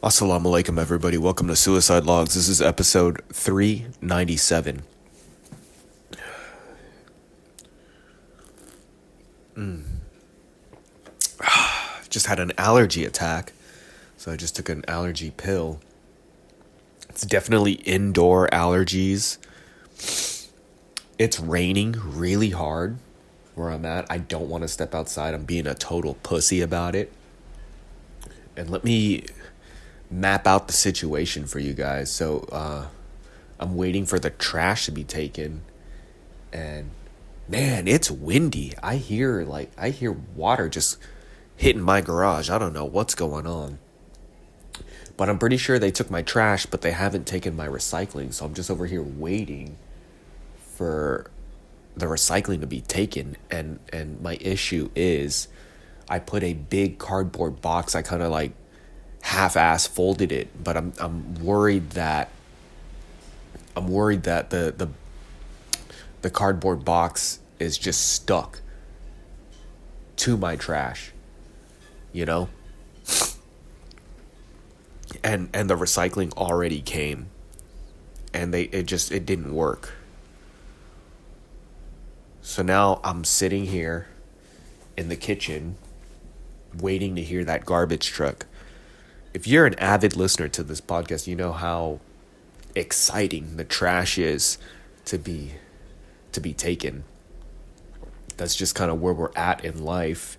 Assalamu alaikum, everybody. Welcome to Suicide Logs. This is episode 397. Just had an allergy attack, so I just took an allergy pill. It's definitely indoor allergies. It's raining really hard where I'm at. I don't want to step outside. I'm being a total pussy about it. And let me map out the situation for you guys. So, I'm waiting for the trash to be taken, and man, it's windy. I hear water just hitting my garage. I don't know what's going on. But I'm pretty sure they took my trash, but they haven't taken my recycling. So I'm just over here waiting for the recycling to be taken. And my issue is I put a big cardboard box. I kind of like half-ass folded it, but I'm worried that the cardboard box is just stuck to my trash, you know? And the recycling already came, and it didn't work. So now I'm sitting here in the kitchen waiting to hear that garbage truck. If you're an avid listener to this podcast, you know how exciting the trash is to be taken. That's just kind of where we're at in life.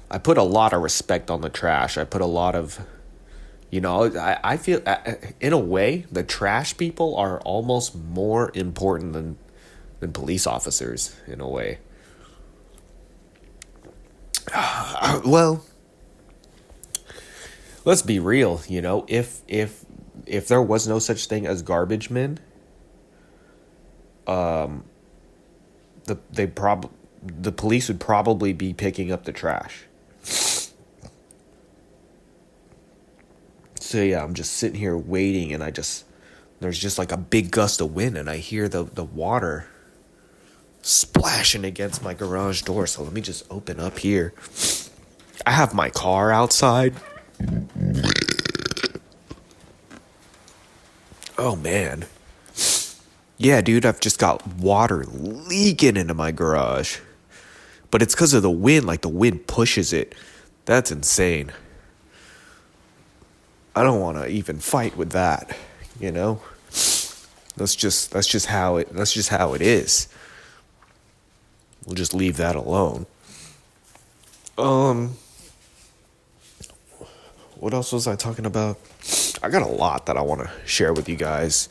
I put a lot of respect on the trash. I put a lot of, I feel, in a way, the trash people are almost more important than police officers, in a way. Well, let's be real, if there was no such thing as garbage men, the police would probably be picking up the trash. So yeah, I'm just sitting here waiting, and there's just like a big gust of wind, and I hear the water splashing against my garage door. So let me just open up here. I have my car outside. Oh man. Yeah, dude, I've just got water leaking into my garage. But it's because of the wind, like the wind pushes it. That's insane. I don't want to even fight with that, you know? That's just how it is. We'll just leave that alone. What else was I talking about? I got a lot that I want to share with you guys.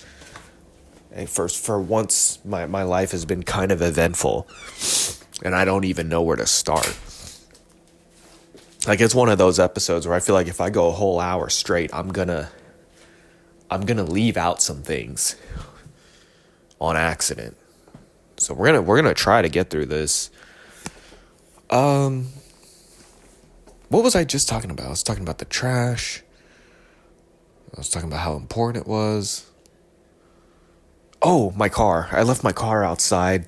And for once, my life has been kind of eventful, and I don't even know where to start. Like, it's one of those episodes where I feel like if I go a whole hour straight, I'm gonna leave out some things on accident. So we're gonna try to get through this. What was I just talking about? I was talking about the trash. I was talking about how important it was. Oh, my car. I left my car outside.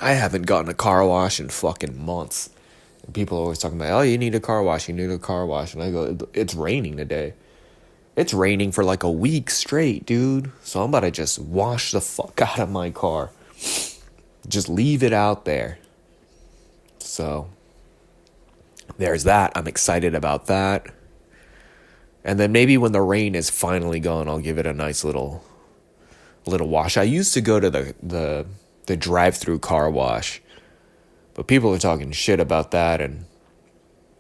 I haven't gotten a car wash in fucking months. And people are always talking about, oh, you need a car wash. And I go, it's raining today. It's raining for like a week straight, dude. So I'm about to just wash the fuck out of my car. Just leave it out there. So there's that. I'm excited about that. And then maybe when the rain is finally gone, I'll give it a nice little wash. I used to go to the drive-through car wash, but people are talking shit about that, and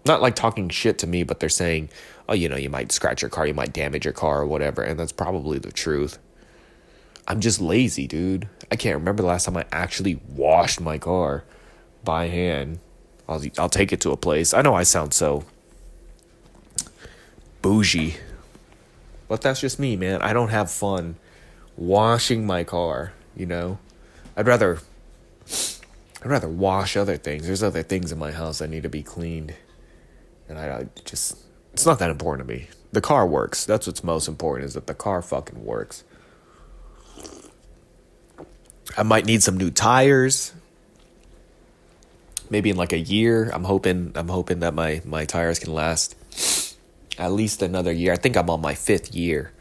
not like talking shit to me, but they're saying, oh, you might scratch your car, you might damage your car or whatever, and that's probably the truth. I'm just lazy, dude. I can't remember the last time I actually washed my car by hand. I'll take it to a place. I know I sound so bougie, but that's just me, man. I don't have fun washing my car, I'd rather wash other things. There's other things in my house that need to be cleaned, and it's not that important to me. The car works. That's what's most important, is that the car fucking works. I might need some new tires. Maybe in like a year. I'm hoping that my tires can last at least another year. I think I'm on my 5th year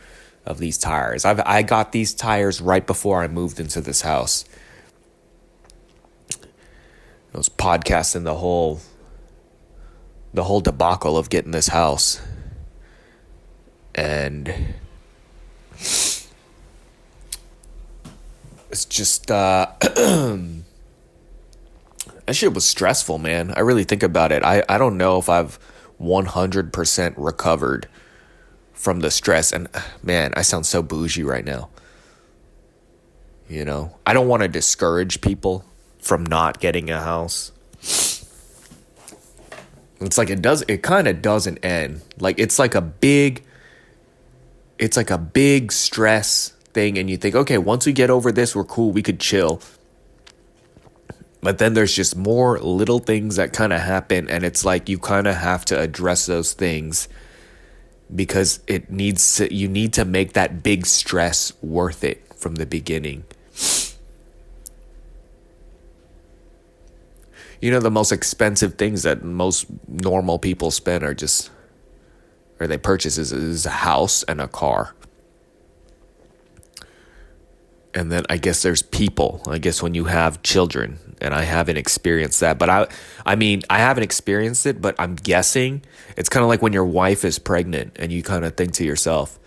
of these tires. I got these tires right before I moved into this house. I was podcasting the whole debacle of getting this house. And it's just that shit was stressful, man. I really think about it. I don't know if I've 100% recovered from the stress. And man, I sound so bougie right now. You know, I don't want to discourage people from not getting a house. It's like it kind of doesn't end. Like it's like a big stress thing, and you think, okay, once we get over this, we're cool, we could chill. But then there's just more little things that kind of happen, and it's like you kind of have to address those things because you need to make that big stress worth it from the beginning. You know, the most expensive things that most normal people spend or they purchase is a house and a car. And then I guess there's people. I guess when you have children, and I haven't experienced that. But I mean, I haven't experienced it, but I'm guessing it's kind of like when your wife is pregnant and you kind of think to yourself,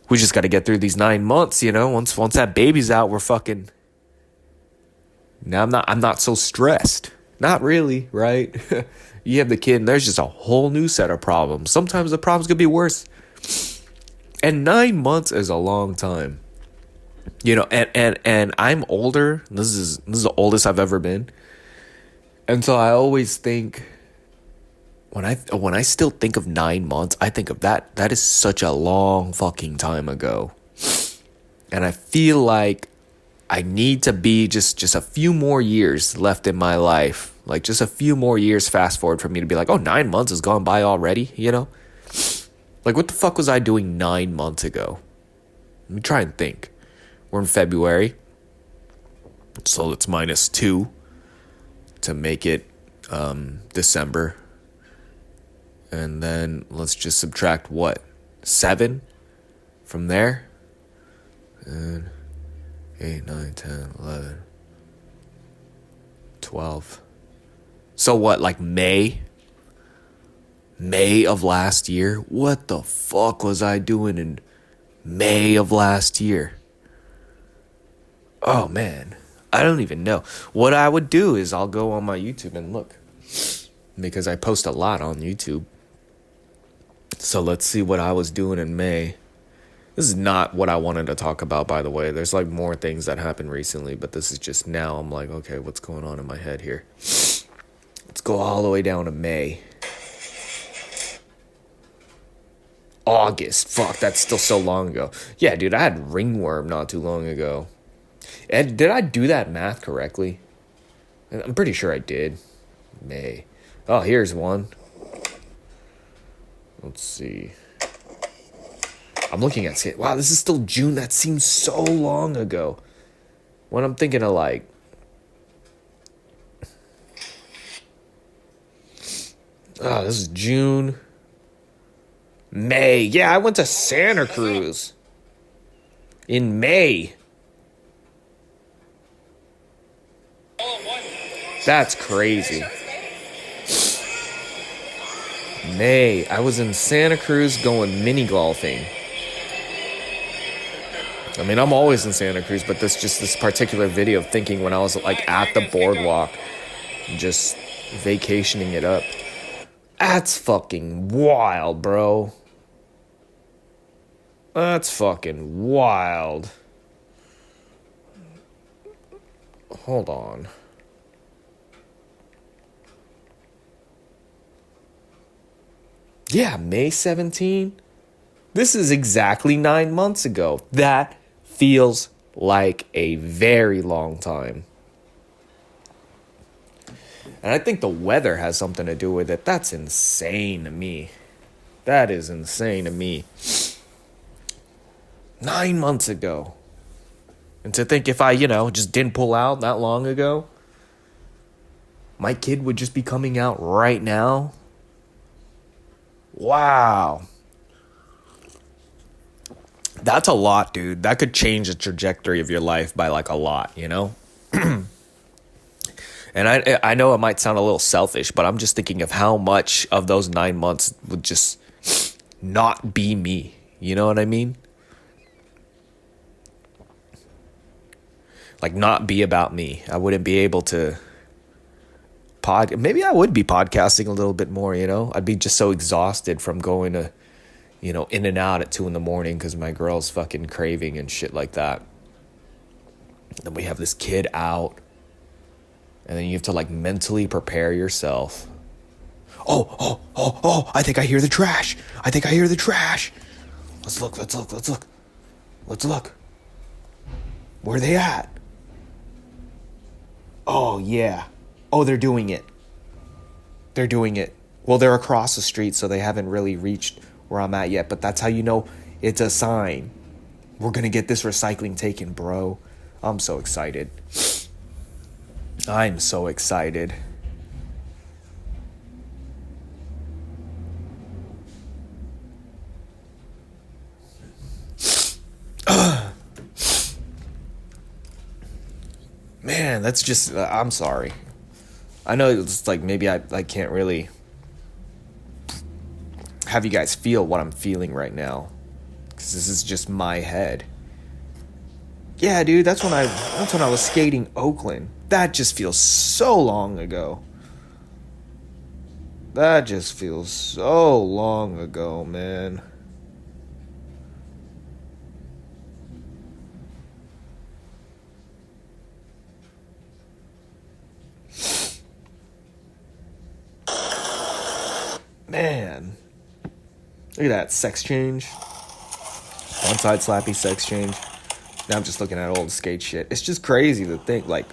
we just got to get through these 9 months, you know? Once that baby's out, we're fucking... Now I'm not so stressed. Not really, right? You have the kid and there's just a whole new set of problems. Sometimes the problems could be worse. And 9 months is a long time. You know, and I'm older. This is the oldest I've ever been. And so I always think when I still think of 9 months, I think of that is such a long fucking time ago. And I feel like I need to be just a few more years left in my life. Like just a few more years fast forward for me to be like, oh, 9 months has gone by already, you know? Like what the fuck was I doing 9 months ago? Let me try and think. We're in February. So it's -2 to make it December. And then let's just subtract what? 7 from there? And 8, 9, 10, 11, 12. So what, like May? May of last year? What the fuck was I doing in May of last year? Oh, man. I don't even know. What I would do is I'll go on my YouTube and look. Because I post a lot on YouTube. So let's see what I was doing in May. This is not what I wanted to talk about, by the way. There's like more things that happened recently, but this is just now. I'm like, okay, what's going on in my head here? Let's go all the way down to May. August. Fuck, that's still so long ago. Yeah, dude, I had ringworm not too long ago. And did I do that math correctly? I'm pretty sure I did. May. Oh, here's one. Let's see. I'm looking at it. Wow, this is still June. That seems so long ago. When I'm thinking of like... Oh, this is June. May. Yeah, I went to Santa Cruz. In May. That's crazy. May. I was in Santa Cruz going mini golfing. I mean, I'm always in Santa Cruz, but this particular video of thinking when I was like at the boardwalk, just vacationing it up. That's fucking wild, bro. That's fucking wild. Hold on. Yeah, May 17. This is exactly 9 months ago. That feels like a very long time. And I think the weather has something to do with it. That's insane to me. That is insane to me. 9 months ago. And to think if I, just didn't pull out that long ago, my kid would just be coming out right now. Wow. That's a lot, dude. That could change the trajectory of your life by like a lot, you know? And I know it might sound a little selfish, but I'm just thinking of how much of those 9 months would just not be me. You know what I mean? Like not be about me. I wouldn't be able to maybe I would be podcasting a little bit more, you know? I'd be just so exhausted from going to, you know, in and out at 2 a.m. because my girl's fucking craving and shit like that. Then we have this kid out. And then you have to like mentally prepare yourself. Oh, I think I hear the trash. Let's look. Where are they at? Oh, yeah. Oh, they're doing it. Well, they're across the street, so they haven't really reached where I'm at yet. But that's how you know it's a sign. We're going to get this recycling taken, bro. I'm so excited. Man, that's just, I'm sorry. I know it's like maybe I can't really have you guys feel what I'm feeling right now. Because this is just my head. Yeah, dude, that's when I was skating Oakland. That just feels so long ago. Man. Man. Look at that sex change. One side slappy sex change. Now I'm just looking at old skate shit. It's just crazy to think, like,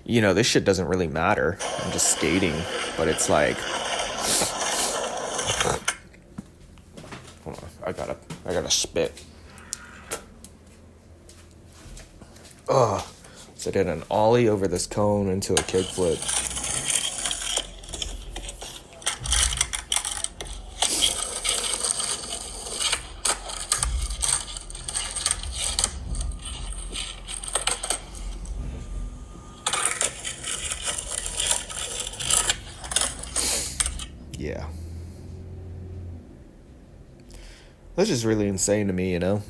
you know, this shit doesn't really matter. I'm just skating, but it's like, hold on, I gotta spit. Ugh. So I did an ollie over this cone into a kickflip. Yeah. That's just really insane to me, you know?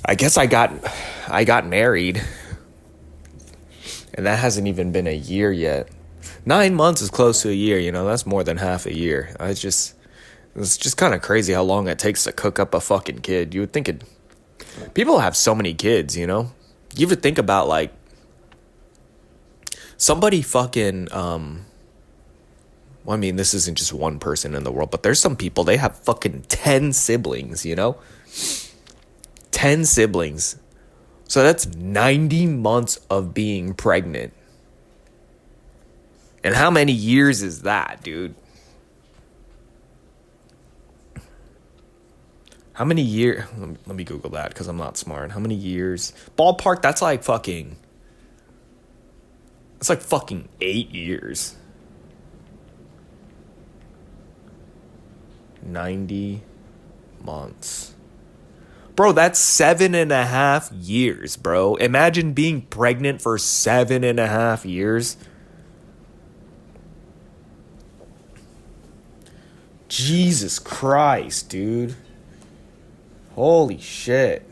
I guess I got married. And that hasn't even been a year yet. 9 months is close to a year, you know? That's more than half a year. It's just kind of crazy how long it takes to cook up a fucking kid. You would think people have so many kids, you know? You ever think about, like, somebody fucking, well, I mean, this isn't just one person in the world, but there's some people, they have fucking 10 siblings, you know? 10 siblings. So that's 90 months of being pregnant. And how many years is that, dude? How many years? Let me Google that because I'm not smart. How many years? Ballpark, that's like fucking... It's like fucking 8 years. 90 months. Bro, that's 7.5 years, bro. Imagine being pregnant for 7.5 years. Jesus Christ, dude. Holy shit.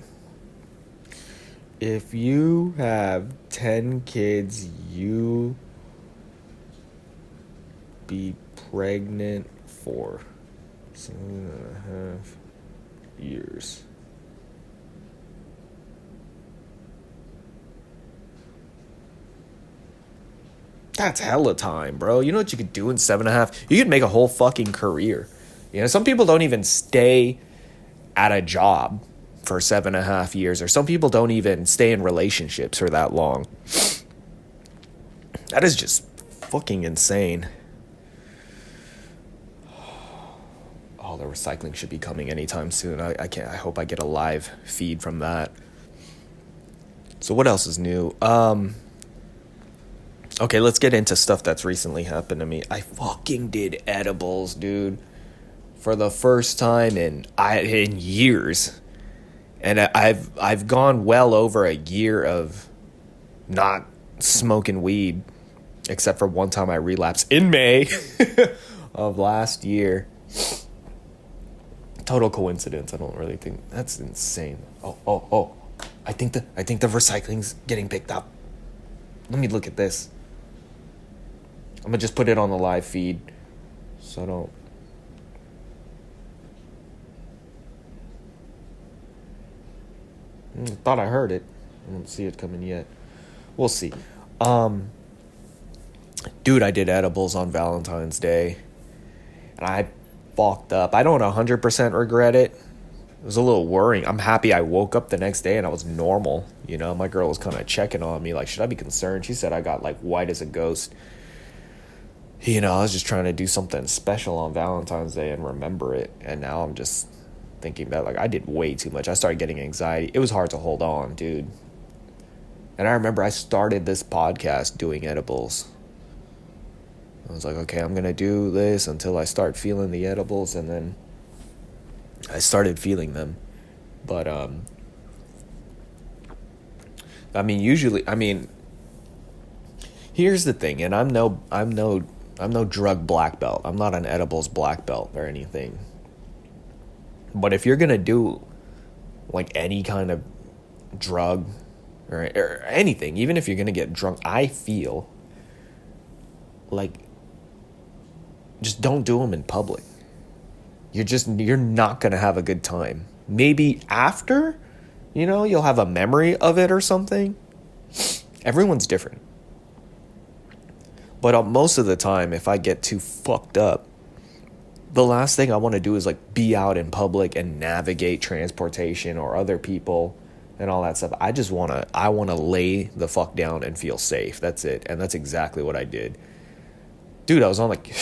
If you have 10 kids, you be pregnant for 7.5 years. That's hella time, bro. You know what you could do in 7.5? You could make a whole fucking career. You know, some people don't even stay at a job for 7.5 years, or some people don't even stay in relationships for that long. That is just fucking insane. Oh, the recycling should be coming anytime soon. I hope I get a live feed from that. So what else is new? Okay, let's get into stuff that's recently happened to me. I fucking did edibles, dude, for the first time in years. And I've gone well over a year of not smoking weed, except for one time I relapsed in May of last year. Total coincidence. I don't really think that's insane. Oh. I think the recycling's getting picked up. Let me look at this. I'm gonna just put it on the live feed, so I don't. Thought I heard it. I don't see it coming yet. We'll see. Dude, I did edibles on Valentine's Day, and I fucked up. I don't 100% regret it. It was a little worrying. I'm happy I woke up the next day and I was normal. You know, my girl was kind of checking on me, like, should I be concerned? She said I got like white as a ghost. You know, I was just trying to do something special on Valentine's Day and remember it. And now I'm just thinking about, like, I did way too much. I started getting anxiety. It was hard to hold on, dude. And I remember I started this podcast doing edibles. I was like, okay, I'm going to do this until I start feeling the edibles. And then I started feeling them. But, here's the thing. And I'm no drug black belt. I'm not an edibles black belt or anything. But if you're going to do like any kind of drug or anything, even if you're going to get drunk, I feel like just don't do them in public. You're not going to have a good time. Maybe after, you'll have a memory of it or something. Everyone's different. But most of the time, if I get too fucked up, the last thing I want to do is like be out in public and navigate transportation or other people and all that stuff. I want to lay the fuck down and feel safe. That's it. And that's exactly what I did. Dude, I was on like,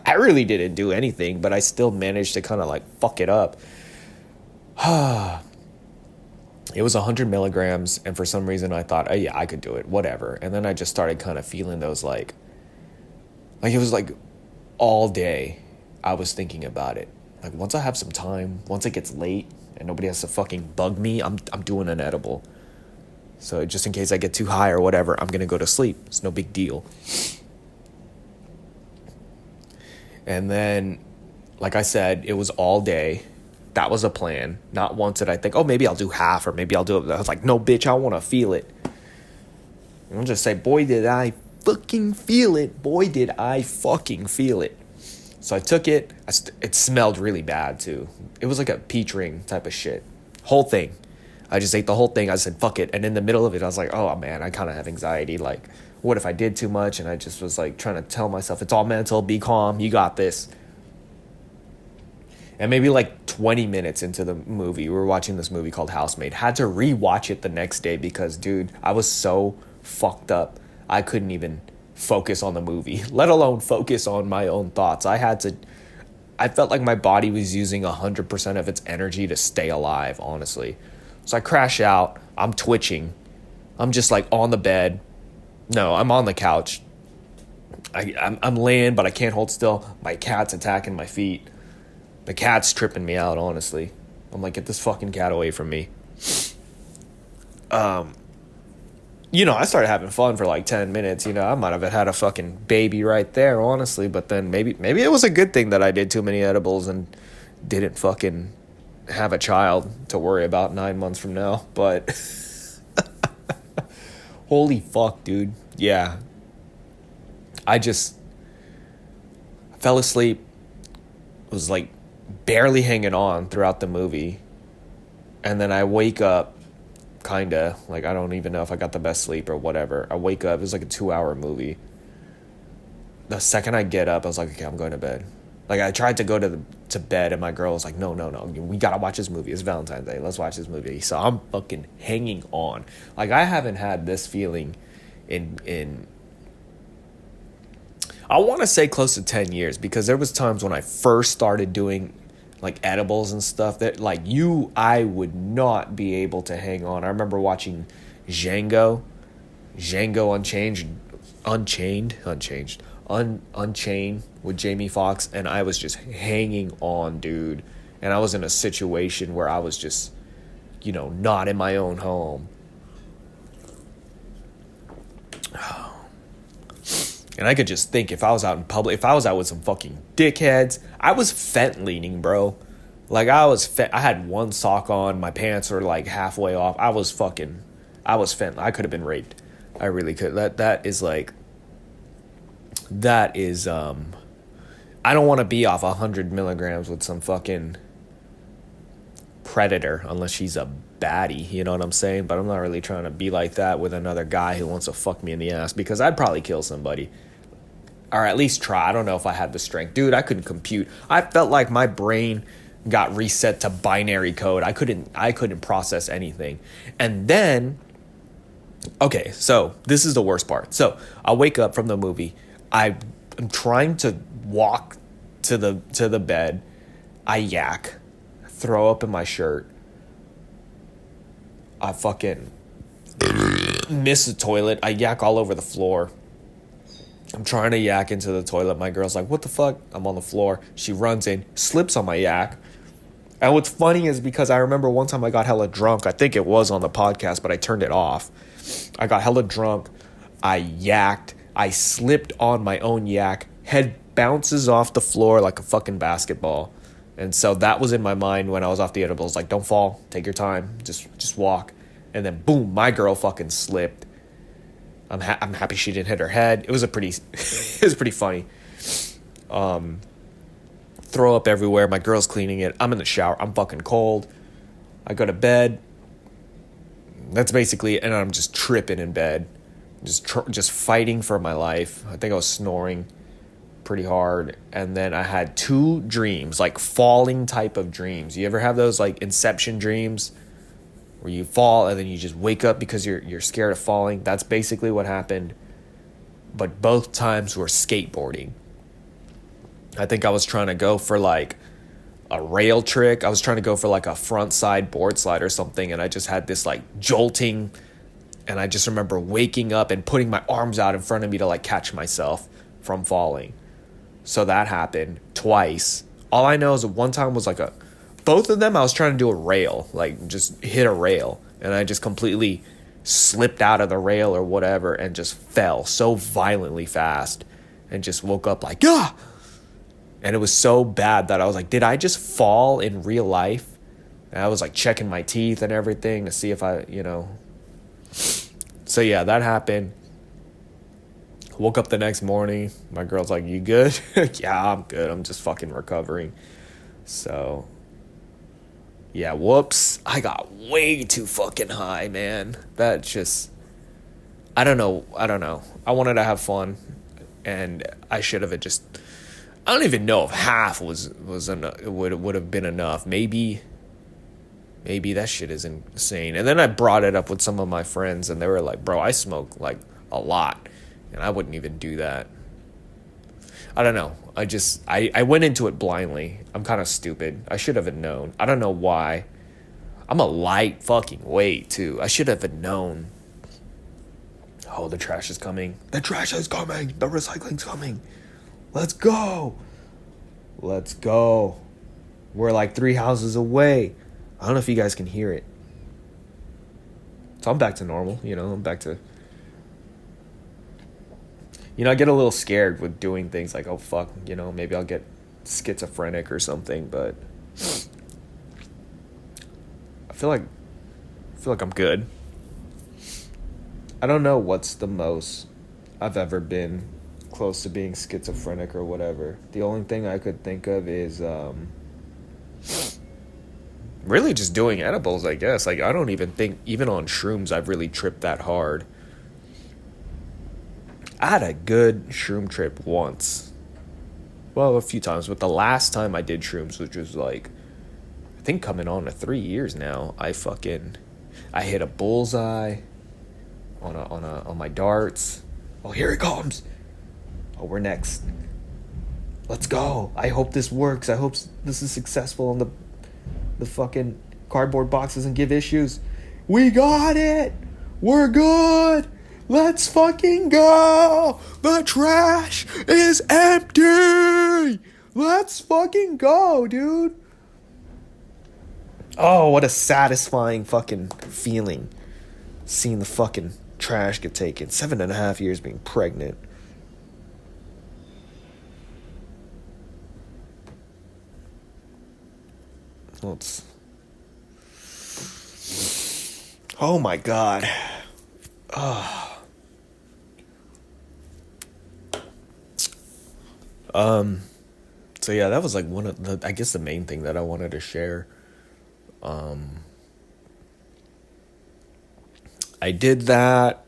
I really didn't do anything, but I still managed to kind of like fuck it up. It was 100 milligrams. And for some reason I thought, oh yeah, I could do it, whatever. And then I just started kind of feeling those like it was like all day I was thinking about it. Like once I have some time, once it gets late and nobody has to fucking bug me, I'm doing an edible. So just in case I get too high or whatever, I'm going to go to sleep. It's no big deal. And then, like I said, it was all day. That was a plan. Not once did I think, oh, maybe I'll do half or maybe I'll do it. I was like, no, bitch, I want to feel it. And I'll just say, boy, did I fucking feel it. Boy, did I fucking feel it. So I took it. It smelled really bad, too. It was like a peach ring type of shit. Whole thing. I just ate the whole thing. I said, fuck it. And in the middle of it, I was like, oh, man, I kind of have anxiety. Like, what if I did too much? And I just was like trying to tell myself, it's all mental. Be calm. You got this. And maybe like 20 minutes into the movie, we were watching this movie called Housemaid. Had to rewatch it the next day because, dude, I was so fucked up. I couldn't even focus on the movie, let alone focus on my own thoughts. I felt like my body was using 100% of its energy to stay alive, honestly. So I crash out. I'm twitching. I'm just like on the bed. No, I'm on the couch. I'm laying, but I can't hold still. My cat's attacking my feet. The cat's tripping me out, honestly. I'm like, get this fucking cat away from me. I started having fun for like 10 minutes. I might have had a fucking baby right there, honestly. But then maybe it was a good thing that I did too many edibles and didn't fucking have a child to worry about 9 months from now. But holy fuck, dude. Yeah. I just fell asleep. Was like barely hanging on throughout the movie. And then I wake up. Kinda, like I don't even know if I got the best sleep or whatever. I wake up, it was like a 2-hour movie. The second I get up, I was like, okay, I'm going to bed. Like I tried to go to bed and my girl was like, no, we gotta watch this movie. It's Valentine's Day, let's watch this movie. So I'm fucking hanging on. Like I haven't had this feeling in I want to say close to 10 years, because there was times when I first started doing like edibles and stuff that like I would not be able to hang on. I remember watching Django Unchained Unchained with Jamie Foxx, and I was just hanging on, dude. And I was in a situation where I was just, not in my own home. And I could just think, if I was out in public, if I was out with some fucking dickheads, I was fent-leaning, bro. Like, I had one sock on, my pants were like halfway off. I was fent. I could have been raped. I really could. That is I don't want to be off 100 milligrams with some fucking predator unless she's a baddie, you know what I'm saying? But I'm not really trying to be like that with another guy who wants to fuck me in the ass, because I'd probably kill somebody. Or at least try. I don't know if I had the strength. Dude, I couldn't compute. I felt like my brain got reset to binary code. I couldn't process anything. And then, okay, so this is the worst part. So I wake up from the movie. I'm trying to walk to the bed. I yak, throw up in my shirt. I fucking miss the toilet. I yak all over the floor. I'm trying to yak into the toilet. My girl's like, what the fuck? I'm on the floor. She runs in, slips on my yak. And what's funny is, because I remember one time I got hella drunk. I think it was on the podcast, but I turned it off. I got hella drunk. I yacked. I slipped on my own yak. Head bounces off the floor like a fucking basketball. And so that was in my mind when I was off the edibles. Like, don't fall. Take your time. Just walk. And then, boom, my girl fucking slipped. I'm happy she didn't hit her head. It was pretty funny. Throw up everywhere. My girl's cleaning it. I'm in the shower. I'm fucking cold. I go to bed. That's basically, and I'm just tripping in bed. Just fighting for my life. I think I was snoring pretty hard. And then I had 2 dreams, like falling type of dreams. You ever have those like Inception dreams where you fall and then you just wake up because you're scared of falling? That's basically what happened. But both times were skateboarding. I think I was trying to go for like a rail trick. I was trying to go for like a front side board slide or something, and I just had this like jolting, and I just remember waking up and putting my arms out in front of me to like catch myself from falling. So that happened twice. All I know is that one time was both of them I was trying to do a rail, like just hit a rail, and I just completely slipped out of the rail or whatever and just fell so violently fast and just woke up like, ah! And it was so bad that I was like, did I just fall in real life? And I was like checking my teeth and everything to see if So yeah, that happened. Woke up the next morning. My girl's like, you good? Yeah, I'm good. I'm just fucking recovering. So yeah, whoops. I got way too fucking high, man. That just, I don't know. I wanted to have fun, and I should have just, I don't even know if half was enough, would have been enough. Maybe that shit is insane. And then I brought it up with some of my friends, and they were like, bro, I smoke like a lot, and I wouldn't even do that. I don't know. I went into it blindly. I'm kind of stupid. I should have known. I don't know why. I'm a light fucking weight too. I should have known. Oh, the trash is coming. The trash is coming. The recycling's coming. Let's go. We're like 3 houses away. I don't know if you guys can hear it. So I'm back to normal, I'm back to, I get a little scared with doing things like, oh fuck, maybe I'll get schizophrenic or something, but I feel like I'm good. I don't know what's the most I've ever been close to being schizophrenic or whatever. The only thing I could think of is really just doing edibles, I guess. Like, I don't even think, even on shrooms, I've really tripped that hard. I had a good shroom trip once. Well, a few times, but the last time I did shrooms, which was like, I think coming on to 3 years now, I hit a bullseye on my darts. Oh, here it comes. Oh, we're next. Let's go. I hope this works. I hope this is successful and the fucking cardboard box doesn't give issues. We got it. We're good. Let's fucking go! The trash is empty! Let's fucking go, dude! Oh, what a satisfying fucking feeling. Seeing the fucking trash get taken. 7.5 years being pregnant. Let's. Oh my god. So yeah, that was like one of the, I guess the main thing that I wanted to share. I did that.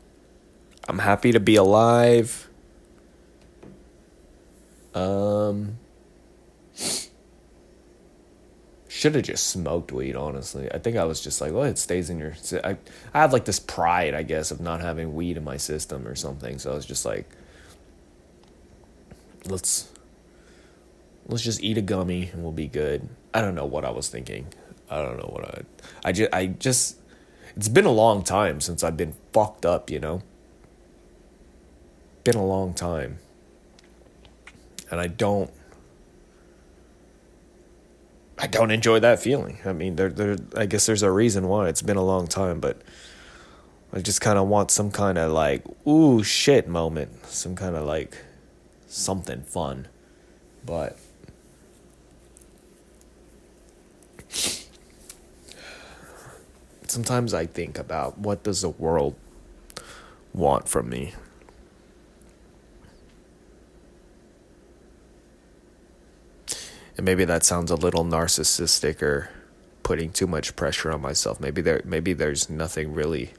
I'm happy to be alive. Should have just smoked weed, honestly. I think I was just like, well, it stays in your. I have like this pride, I guess, of not having weed in my system or something. So I was just like, let's just eat a gummy and we'll be good. I don't know what I was thinking. I don't know what I just it's been a long time since I've been fucked up, you know? Been a long time. And I don't enjoy that feeling. I mean, I guess there's a reason why it's been a long time, but I just kind of want some kind of like, ooh, shit moment. Some kind of like something fun. But sometimes I think about what does the world want from me? And maybe that sounds a little narcissistic or putting too much pressure on myself. Maybe there's nothing really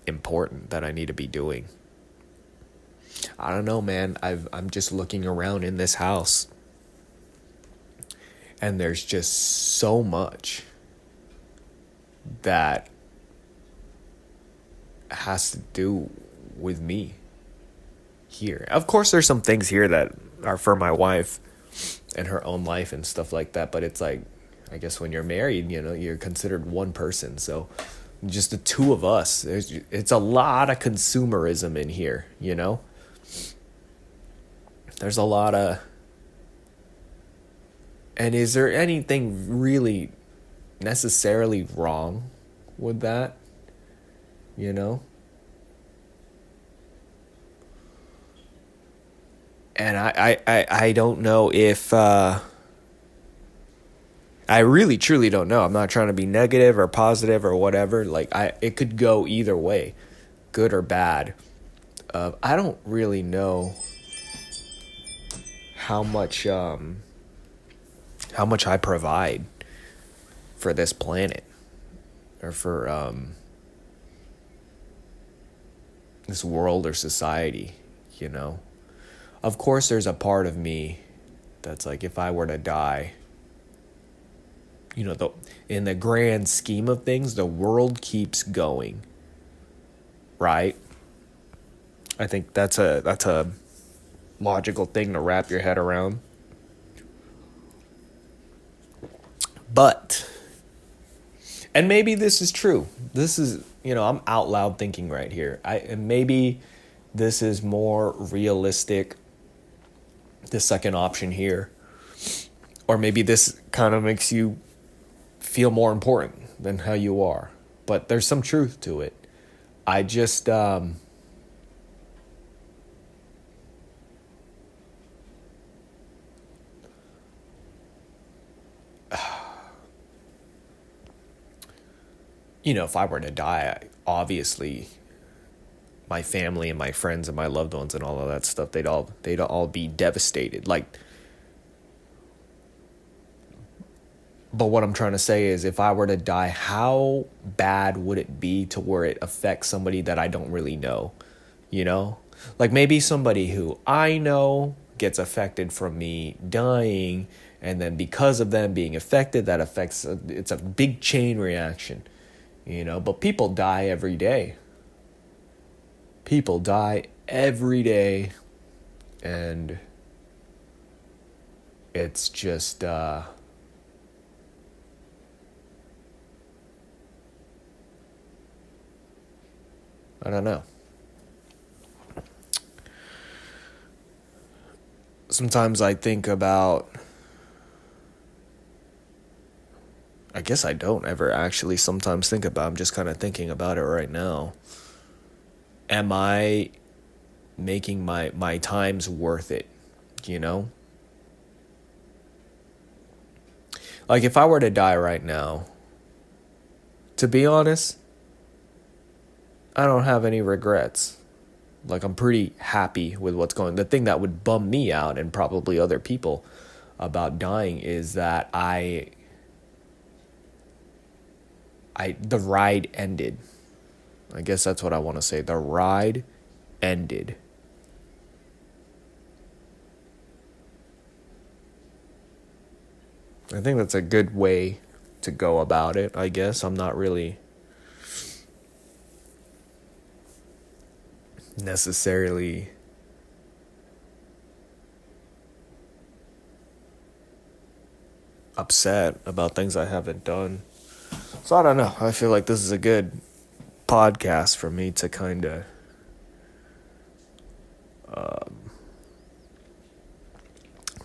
important that I need to be doing. I don't know, man. I'm just looking around in this house, and there's just so much that has to do with me here. Of course, there's some things here that are for my wife and her own life and stuff like that, but it's like, I guess when you're married, you know, you're considered one person. So just the two of us, it's a lot of consumerism in here, you know? There's a lot of... And is there anything really necessarily wrong with that? You know? And I don't know if... I really truly don't know. I'm not trying to be negative or positive or whatever. Like, it could go either way, good or bad. I don't really know how much I provide for this planet or for this world or society, you know. Of course, there's a part of me that's like, if I were to die, you know, in the grand scheme of things, the world keeps going, right? I think that's a logical thing to wrap your head around. But, and maybe this is true. This is, you know, I'm out loud thinking right here. And maybe this is more realistic, the second option here. Or maybe this kind of makes you feel more important than how you are. But there's some truth to it. I just... you know, if I were to die, obviously my family and my friends and my loved ones and all of that stuff, they'd all be devastated. Like, but what I'm trying to say is, if I were to die, how bad would it be to where it affects somebody that I don't really know? You know? Like, maybe somebody who I know gets affected from me dying, and then because of them being affected, that affects, it's a big chain reaction. You know, but people die every day. People die every day. And it's just, I don't know. Sometimes I think about, I guess I don't ever actually sometimes think about, I'm just kind of thinking about it right now. Am I making my times worth it, you know? Like if I were to die right now, to be honest, I don't have any regrets. Like I'm pretty happy with what's going. The thing that would bum me out and probably other people about dying is that the ride ended. I guess that's what I want to say. The ride ended. I think that's a good way to go about it, I guess. I'm not really necessarily upset about things I haven't done. So I don't know. I feel like this is a good podcast for me to kind of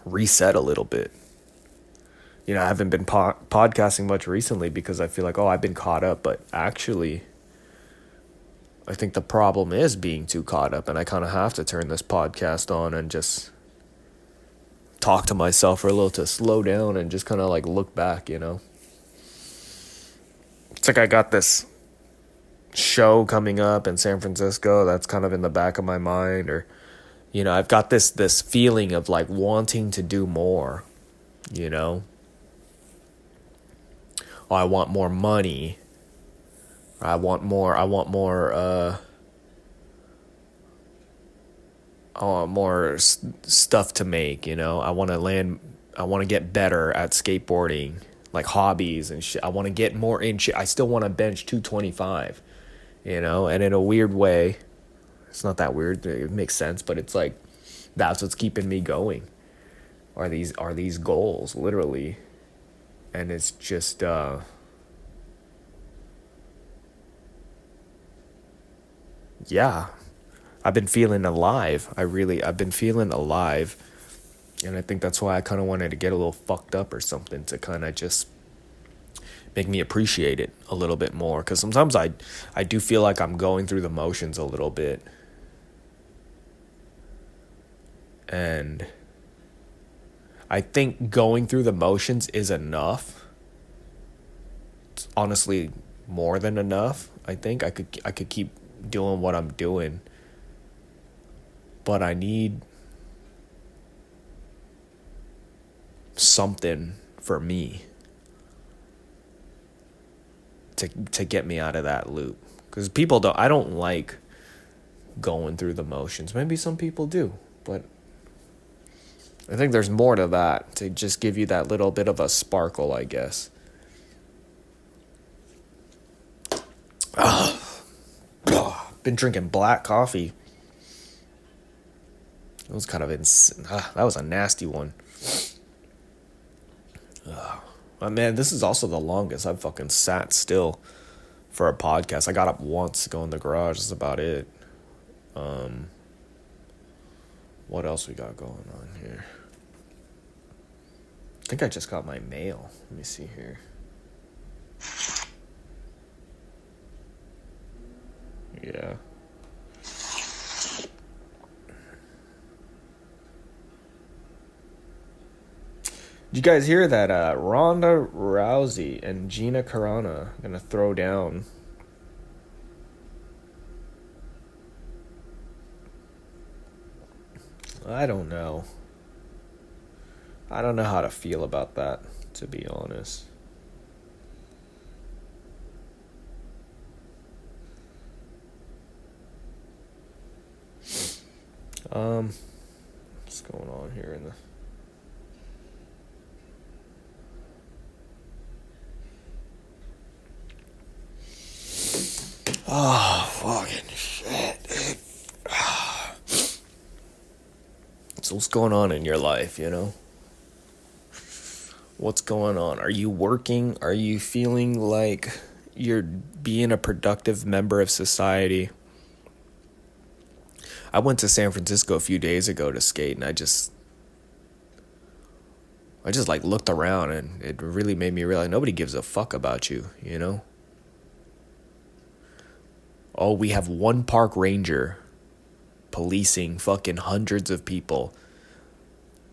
reset a little bit. You know, I haven't been podcasting much recently because I feel like, oh, I've been caught up. But actually, I think the problem is being too caught up. And I kind of have to turn this podcast on and just talk to myself for a little to slow down and just kind of like look back, you know? It's like I got this show coming up in San Francisco that's kind of in the back of my mind, or you know, I've got this feeling of like wanting to do more, you know? Oh, I want more money. I want more stuff to make, you know? I want to get better at skateboarding, like hobbies and shit. I want to get more in shit. I still want to bench 225, you know? And in a weird way, it's not that weird. It makes sense, but it's like that's what's keeping me going. Are these goals, literally. And it's just yeah. I've been feeling alive. I've been feeling alive. And I think that's why I kind of wanted to get a little fucked up or something to kind of just make me appreciate it a little bit more. Because sometimes I do feel like I'm going through the motions a little bit. And I think going through the motions is enough. It's honestly more than enough. I think I could keep doing what I'm doing. But I need something for me to get me out of that loop. Because I don't like going through the motions. Maybe some people do, but I think there's more to that, to just give you that little bit of a sparkle, I guess. Been drinking black coffee. It was kind of that was a nasty one. Man, this is also the longest I've fucking sat still for a podcast. I got up once to go in the garage. That's about it. What else we got going on here? I think I just got my mail. Let me see here. Yeah. Did you guys hear that Ronda Rousey and Gina Carano gonna throw down? I don't know. I don't know how to feel about that, to be honest. What's going on here in the... Oh, fucking shit, dude. So what's going on in your life, you know? What's going on? Are you working? Are you feeling like you're being a productive member of society? I went to San Francisco a few days ago to skate, and I just like looked around, and it really made me realize nobody gives a fuck about you, you know? Oh, we have one park ranger policing fucking hundreds of people.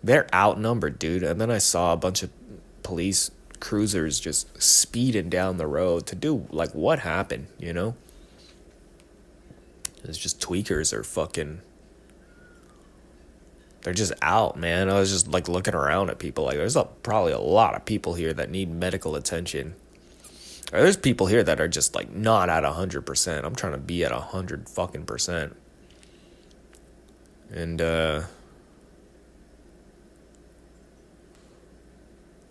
They're outnumbered, dude. And then I saw a bunch of police cruisers just speeding down the road to do, like, what happened, you know? It's just tweakers are fucking... They're just out, man. I was just, like, looking around at people. Like, there's probably a lot of people here that need medical attention. Or there's people here that are just, like, not at 100%. I'm trying to be at 100 fucking percent. And, yeah,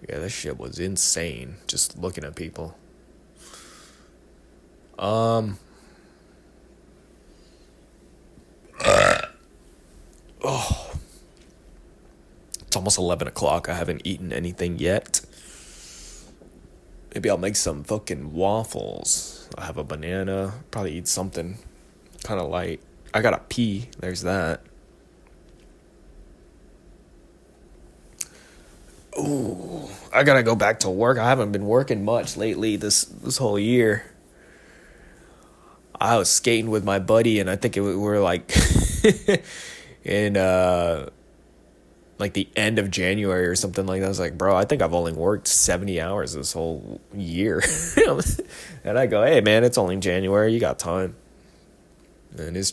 this shit was insane. Just looking at people. Oh, it's almost 11 o'clock. I haven't eaten anything yet. Maybe I'll make some fucking waffles. I have a banana. Probably eat something kind of light. I gotta pee. There's that. Ooh, I gotta go back to work. I haven't been working much lately this whole year. I was skating with my buddy, and I think we were like in like the end of January or something like that. I was like, bro, I think I've only worked 70 hours this whole year. And I go, hey man, it's only January, you got time. And it's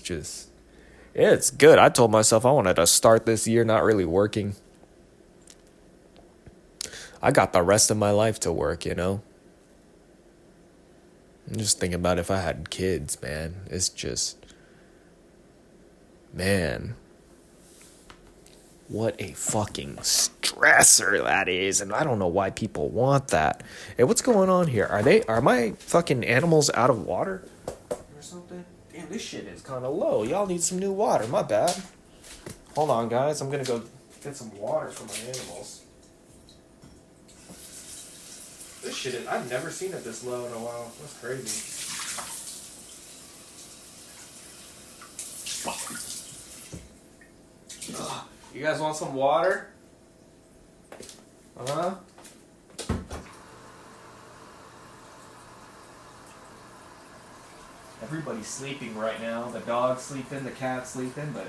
good. I told myself I wanted to start this year not really working. I got the rest of my life to work, you know? I'm just thinking about if I had kids, man. It's just... Man. What a fucking stressor that is. And I don't know why people want that. Hey, what's going on here? Are my fucking animals out of water? Or something? Damn, this shit is kind of low. Y'all need some new water. My bad. Hold on, guys. I'm gonna go get some water for my animals. This shit is... I've never seen it this low in a while. That's crazy. You guys want some water? Uh-huh. Everybody's sleeping right now. The dog's sleeping, the cat's sleeping, but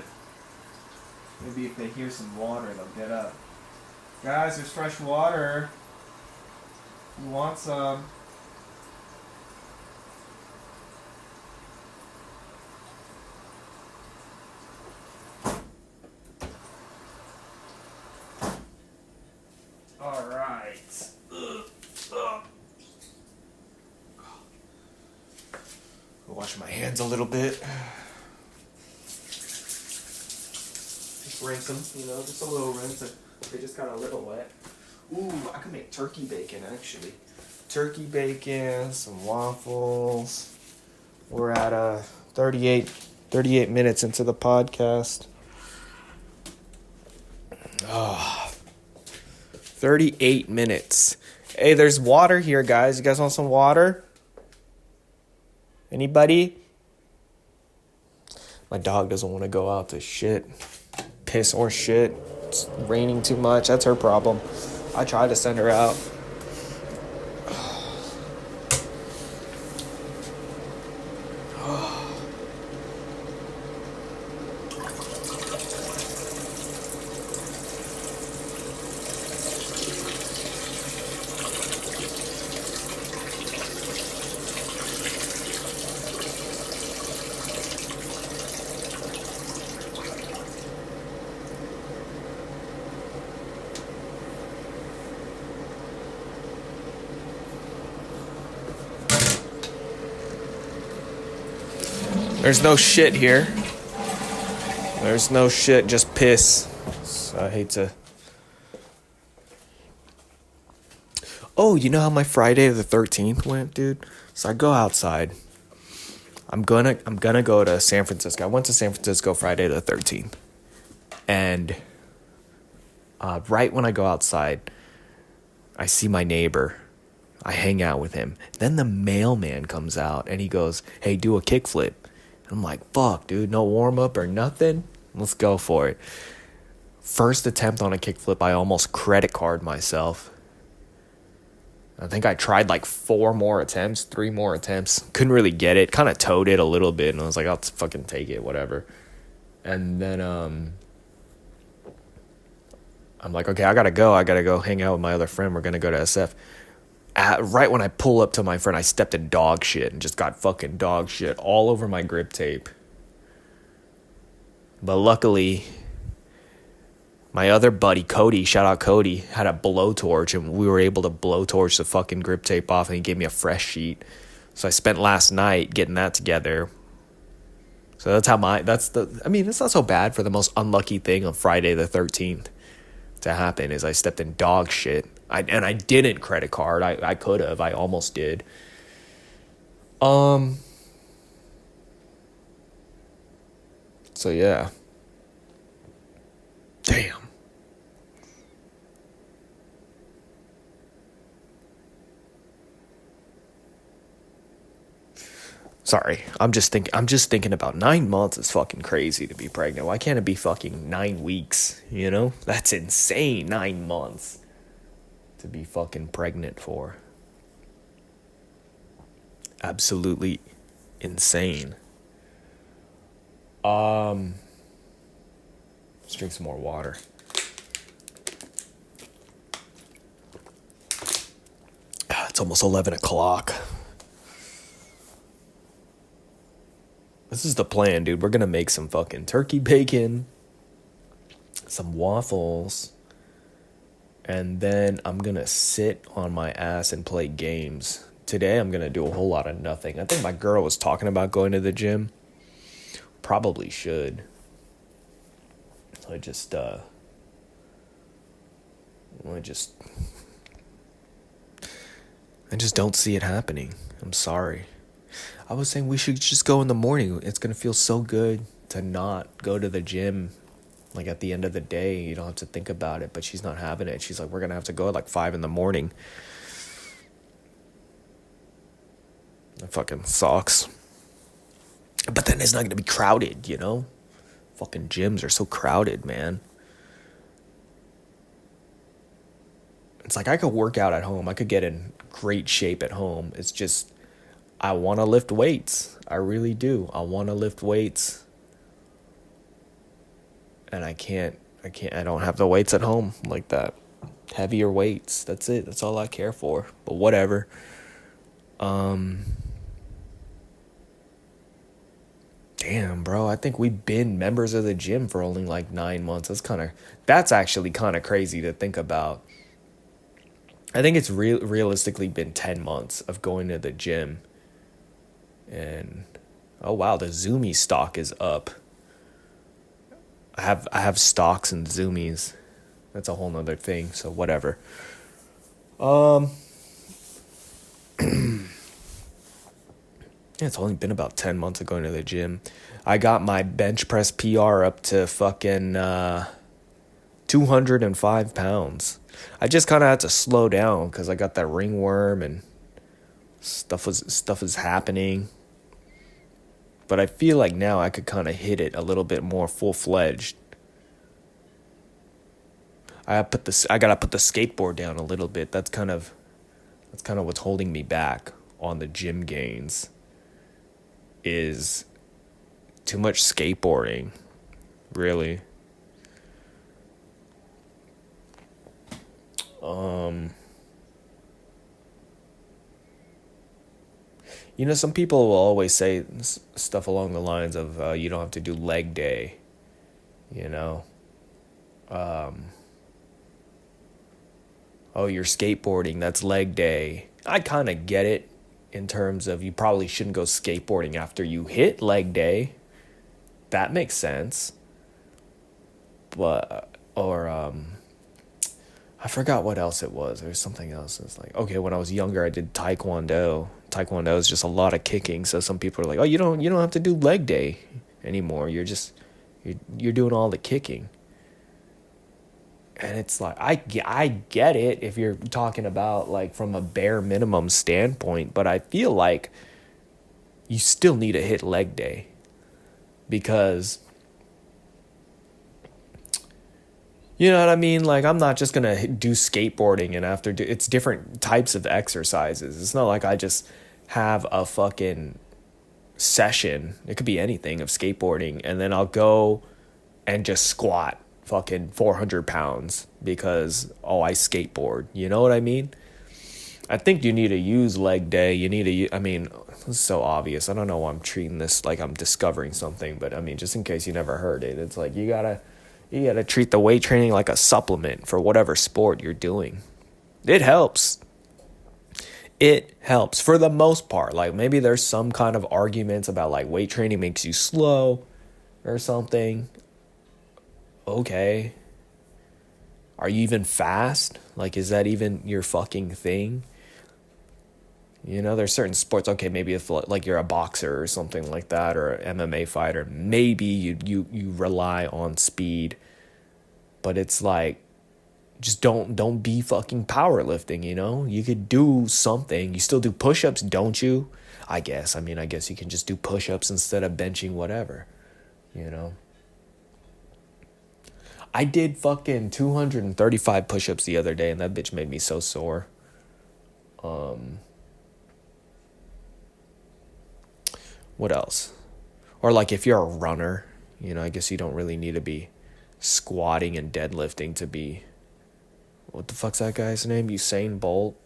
maybe if they hear some water, they'll get up. Guys, there's fresh water. You want some? All right. I'll wash my hands a little bit. Just rinse them, just a little rinse. They just got a little wet. Ooh, I could make turkey bacon, actually. Turkey bacon, some waffles. We're at 38 minutes into the podcast. 38 minutes. Hey, there's water here, guys. You guys want some water? Anybody? My dog doesn't want to go out to shit. Piss or shit. It's raining too much. That's her problem. I tried to send her out. There's no shit here. There's no shit, just piss. So I hate to... Oh, you know how my Friday the 13th went, dude? So I go outside. I'm gonna go to San Francisco. I went to San Francisco Friday the 13th. And right when I go outside, I see my neighbor. I hang out with him. Then the mailman comes out and he goes, "Hey, do a kickflip." And I'm like, fuck, dude, no warm-up or nothing? Let's go for it. First attempt on a kickflip, I almost credit card myself. I think I tried like 3 more attempts. Couldn't really get it. Kind of towed it a little bit, and I was like, I'll fucking take it, whatever. And then I'm like, okay, I gotta go hang out with my other friend. We're gonna go to SF. Right when I pull up to my friend, I stepped in dog shit and just got fucking dog shit all over my grip tape. But luckily, my other buddy, Cody, shout out Cody, had a blowtorch, and we were able to blowtorch the fucking grip tape off, and he gave me a fresh sheet. So I spent last night getting that together. So it's not so bad for the most unlucky thing of Friday the 13th to happen is I stepped in dog shit. I didn't credit card. I could have. I almost did. So yeah. Damn. Sorry, I'm just thinking about 9 months is fucking crazy to be pregnant. Why can't it be fucking 9 weeks, you know? That's insane, 9 months to be fucking pregnant for. Absolutely insane. Let's drink some more water. It's almost 11 o'clock. This is the plan, dude. We're going to make some fucking turkey bacon, some waffles, and then I'm going to sit on my ass and play games. Today, I'm going to do a whole lot of nothing. I think my girl was talking about going to the gym. Probably should. I just don't see it happening. I'm sorry. I was saying we should just go in the morning. It's going to feel so good to not go to the gym. Like at the end of the day, you don't have to think about it, but she's not having it. She's like, we're going to have to go at like 5 a.m. That fucking sucks. But then it's not going to be crowded, you know? Fucking gyms are so crowded, man. It's like I could work out at home. I could get in great shape at home. It's just I want to lift weights. I really do. I want to lift weights. And I don't have the weights at home like that. Heavier weights. That's it. That's all I care for. But whatever. Damn, bro. I think we've been members of the gym for only like 9 months. That's actually kind of crazy to think about. I think it's realistically been 10 months of going to the gym. And oh wow, the Zoomies stock is up. I have stocks in Zoomies. That's a whole nother thing, so whatever. It's only been about 10 months of going to the gym. I got my bench press PR up to fucking 205 pounds. I just kind of had to slow down because I got that ringworm and stuff is happening. But I feel like now I could kind of hit it a little bit more full-fledged. I gotta put the skateboard down a little bit. That's kind of what's holding me back on the gym gains. Is too much skateboarding, really. You know, some people will always say stuff along the lines of you don't have to do leg day, you know. Oh, you're skateboarding, that's leg day. I kind of get it in terms of you probably shouldn't go skateboarding after you hit leg day. That makes sense. But, I forgot what else it was. There was something else. It's like, okay, when I was younger, I did Taekwondo. Taekwondo is just a lot of kicking. So some people are like, oh, you don't have to do leg day anymore. You're doing all the kicking. And it's like, I get it if you're talking about like from a bare minimum standpoint, but I feel like you still need to hit leg day. because, you know what I mean? Like, I'm not just going to do skateboarding and it's different types of exercises. It's not like I just have a fucking session. It could be anything of skateboarding. And then I'll go and just squat fucking 400 pounds because, I skateboard. You know what I mean? I think you need to use leg day. You need to, I mean, it's so obvious. I don't know why I'm treating this like I'm discovering something, but I mean, just in case you never heard it, it's like you gotta treat the weight training like a supplement for whatever sport you're doing. It helps. It helps for the most part. Like, maybe there's some kind of arguments about like weight training makes you slow or something. Okay. Are you even fast? Like, is that even your fucking thing? You know, there's certain sports, okay, maybe if like you're a boxer or something like that, or an MMA fighter, maybe you rely on speed. But it's like, just don't be fucking powerlifting, you know? You could do something. You still do push-ups, don't you? I guess you can just do push-ups instead of benching whatever, you know? I did fucking 235 push-ups the other day, and that bitch made me so sore. What else? Or like if you're a runner, you know, I guess you don't really need to be squatting and deadlifting to be, what the fuck's that guy's name? Usain Bolt?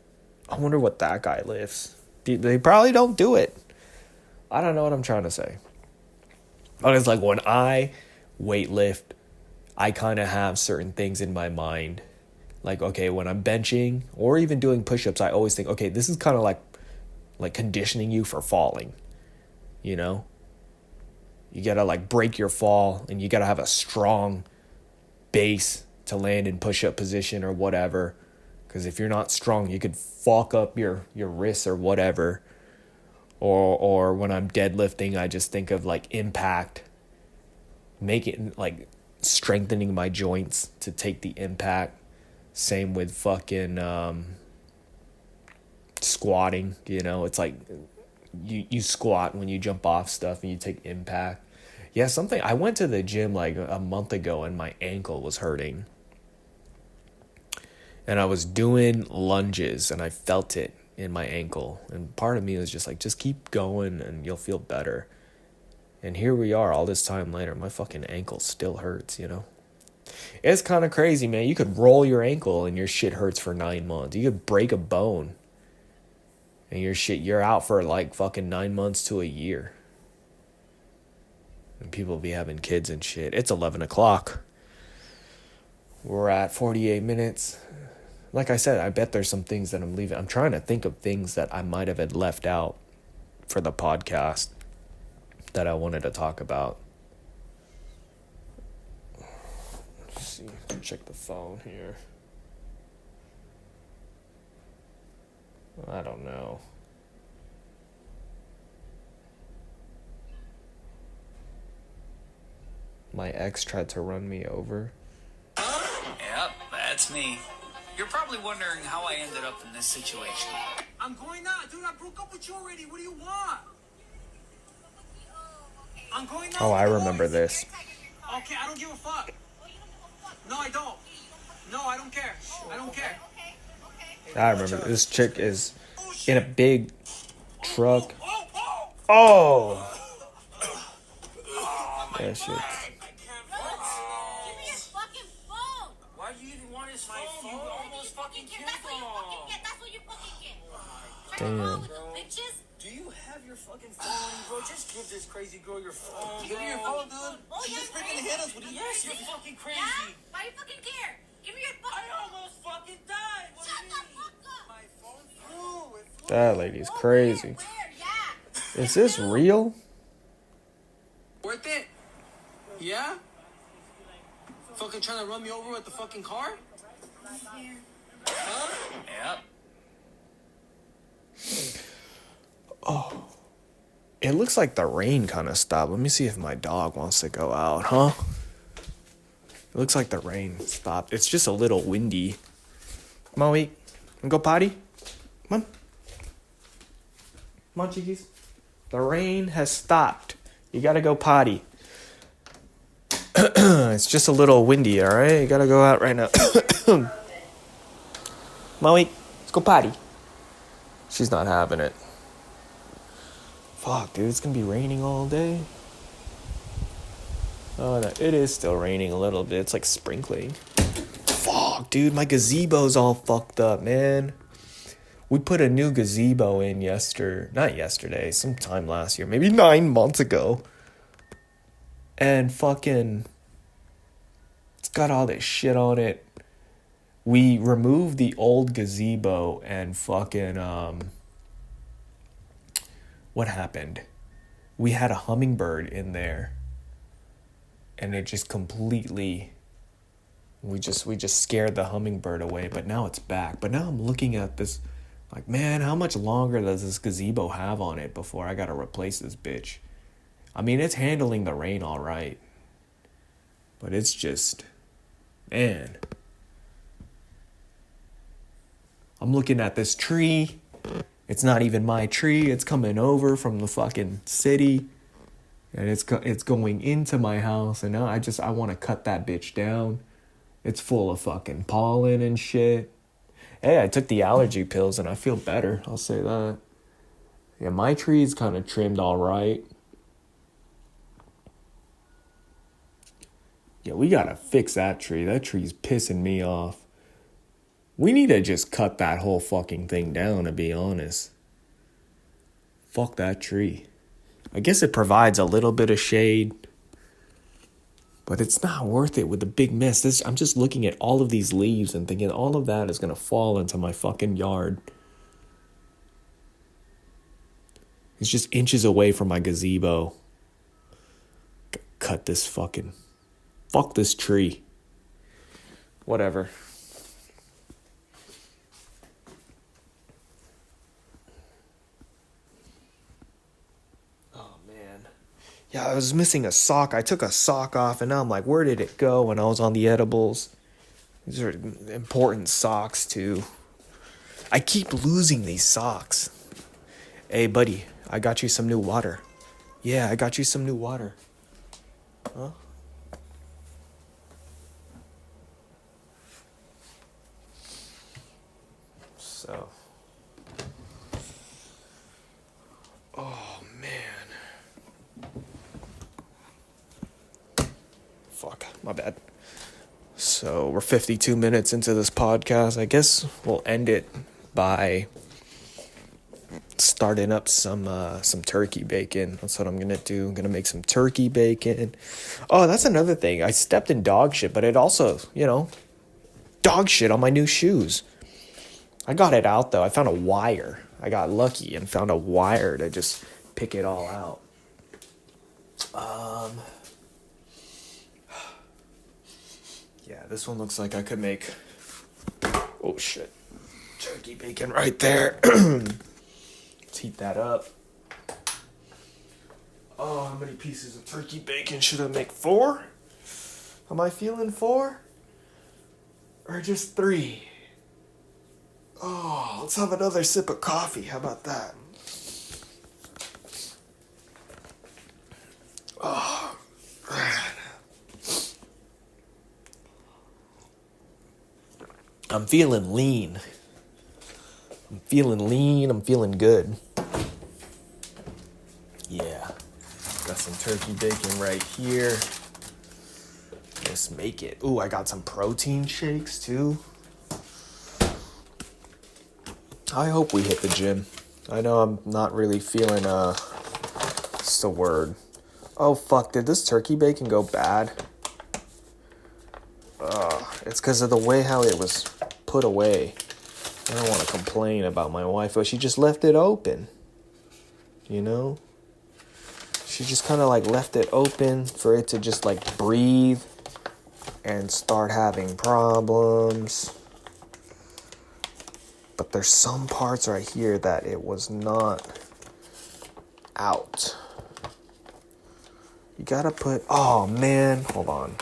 I wonder what that guy lifts. They probably don't do it. I don't know what I'm trying to say. But it's like when I weightlift, I kind of have certain things in my mind. Like, okay, when I'm benching or even doing push-ups, I always think, okay, this is kind of like conditioning you for falling. You know? You gotta like break your fall, and you gotta have a strong base to land in push-up position or whatever. Because if you're not strong, you could fuck up your wrists or whatever. Or when I'm deadlifting, I just think of like impact, making like strengthening my joints to take the impact. Same with fucking squatting, you know, it's like you squat when you jump off stuff and you take impact. Yeah, something, I went to the gym like a month ago and my ankle was hurting. And I was doing lunges and I felt it in my ankle. And part of me was just like, just keep going and you'll feel better. And here we are all this time later. My fucking ankle still hurts, you know? It's kind of crazy, man. You could roll your ankle and your shit hurts for 9 months. You could break a bone and you're out for like fucking 9 months to a year. And people be having kids and shit. It's 11 o'clock. We're at 48 minutes. Like I said, I bet there's some things that I'm leaving. I'm trying to think of things that I might have had left out for the podcast that I wanted to talk about. Let's see. Check the phone here. I don't know. My ex tried to run me over. Yep, that's me. You're probably wondering how I ended up in this situation. I'm going out. Dude, I broke up with you already. What do you want? I'm going out. Oh, I remember this. Okay, I don't give a fuck. No, I don't. No, I don't care. I don't care. I remember this chick is in a big truck. Oh! That shit. Why do you even want his phone? You almost fucking killed him. That's what you fucking get. Damn. Bitches. Do you have your fucking phone, bro? Just give this crazy girl your phone. Give me your phone, dude. She just freaking hit us. What do you Yes, You're fucking crazy. Yeah? Why you fucking care? Give me your phone. I almost fucking died. What Shut do the you mean? fuck up. My phone flew. It flew. That lady's crazy. Where? Yeah. Is this real? Worth it? Yeah? Fucking trying to run me over with the fucking car? Huh? Yep. It looks like the rain kind of stopped. Let me see if my dog wants to go out, huh? It looks like the rain stopped. It's just a little windy. Come on, wait. Wanna go potty? Come on. Come on, chickies. The rain has stopped. You gotta go potty. It's just a little windy, alright? You gotta go out right now. Maui, let's go potty. She's not having it. Fuck, dude, it's gonna be raining all day. Oh, no, it is still raining a little bit. It's like sprinkling. Fuck, dude, my gazebo's all fucked up, man. We put a new gazebo in not yesterday, sometime last year, maybe 9 months ago. And fucking, it's got all this shit on it. We removed the old gazebo and fucking, what happened? We had a hummingbird in there. And it just completely, we just scared the hummingbird away, but now it's back. But now I'm looking at this, like, man, how much longer does this gazebo have on it before I gotta replace this bitch? I mean, it's handling the rain all right. But it's just, man. I'm looking at this tree. It's not even my tree. It's coming over from the fucking city. And it's going into my house. And now I want to cut that bitch down. It's full of fucking pollen and shit. Hey, I took the allergy pills and I feel better. I'll say that. Yeah, my tree's kind of trimmed all right. Yeah, we gotta fix that tree. That tree's pissing me off. We need to just cut that whole fucking thing down, to be honest. Fuck that tree. I guess it provides a little bit of shade, but it's not worth it with the big mess. I'm just looking at all of these leaves and thinking all of that is gonna fall into my fucking yard. It's just inches away from my gazebo. Cut this fucking... Fuck this tree. Whatever. Oh, man. Yeah, I was missing a sock. I took a sock off, and now I'm like, where did it go when I was on the edibles? These are important socks, too. I keep losing these socks. Hey, buddy, I got you some new water. Yeah, I got you some new water. Huh? So, oh man, fuck, my bad. So we're 52 minutes into this podcast. I guess we'll end it by starting up some turkey bacon. That's what I'm gonna do. I'm gonna make some turkey bacon. Oh, that's another thing. I stepped in dog shit, but it also, dog shit on my new shoes. I got it out, though. I found a wire. I got lucky and found a wire to just pick it all out. Yeah, this one looks like I could make... Oh, shit. Turkey bacon right there. Let's heat that up. Oh, how many pieces of turkey bacon should I make? 4? Am I feeling 4? Or just 3? Oh, let's have another sip of coffee. How about that? Oh, man. I'm feeling lean. I'm feeling good. Yeah. Got some turkey bacon right here. Let's make it. Ooh, I got some protein shakes too. I hope we hit the gym. I know I'm not really feeling, what's the word? Oh, fuck, did this turkey bacon go bad? It's because of the way how it was put away. I don't want to complain about my wife, but she just left it open. She just kind of like left it open for it to just like breathe and start having problems. But there's some parts right here that it was not out. You gotta put... Oh, man. Hold on.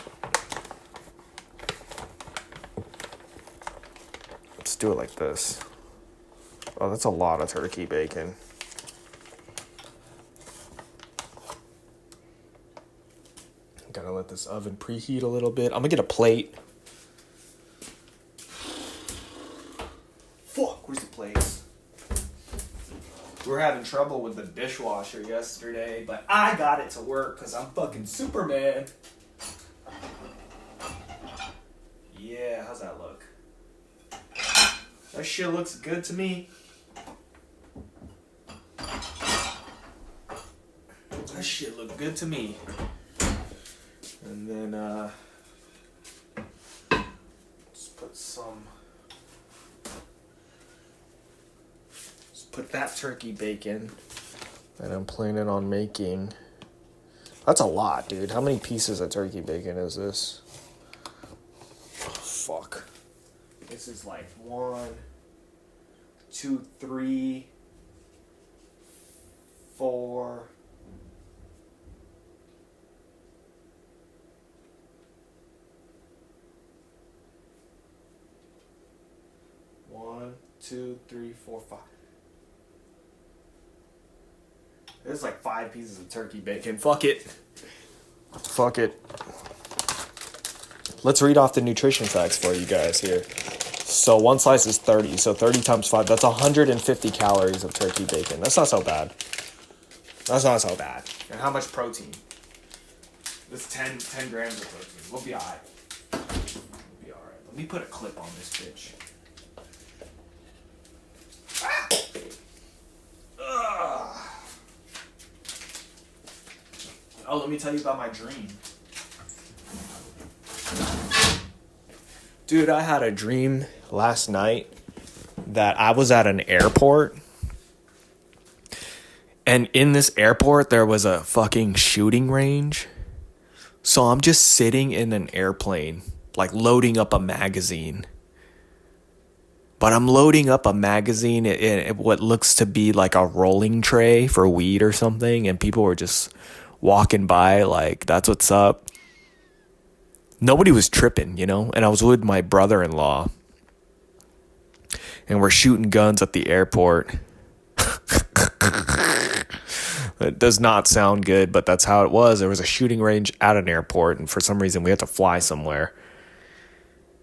Let's do it like this. Oh, that's a lot of turkey bacon. Gotta let this oven preheat a little bit. I'm gonna get a plate. Fuck, where's the plates? We were having trouble with the dishwasher yesterday, but I got it to work because I'm fucking Superman. Yeah, how's that look? That shit looks good to me. That shit look good to me. And then, let's put some... Let's put that turkey bacon that I'm planning on making. That's a lot, dude. How many pieces of turkey bacon is this? Oh, fuck. This is like 1, 2, 3, 4... 1, 2, 3, 4, 5. There's like 5 pieces of turkey bacon. Fuck it. Fuck it. Let's read off the nutrition facts for you guys here. So one slice is 30. So 30 times 5, that's 150 calories of turkey bacon. That's not so bad. That's not so bad. And how much protein? That's 10 grams of protein. We'll be alright. We'll be alright. Let me put a clip on this bitch. Oh, let me tell you about my dream. Dude, I had a dream last night that I was at an airport. And in this airport, there was a fucking shooting range. So I'm just sitting in an airplane, like loading up a magazine. But I'm loading up a magazine in what looks to be like a rolling tray for weed or something. And people were just walking by like, that's what's up. Nobody was tripping, you know? And I was with my brother-in-law. And we're shooting guns at the airport. It does not sound good, but that's how it was. There was a shooting range at an airport. And for some reason, we had to fly somewhere.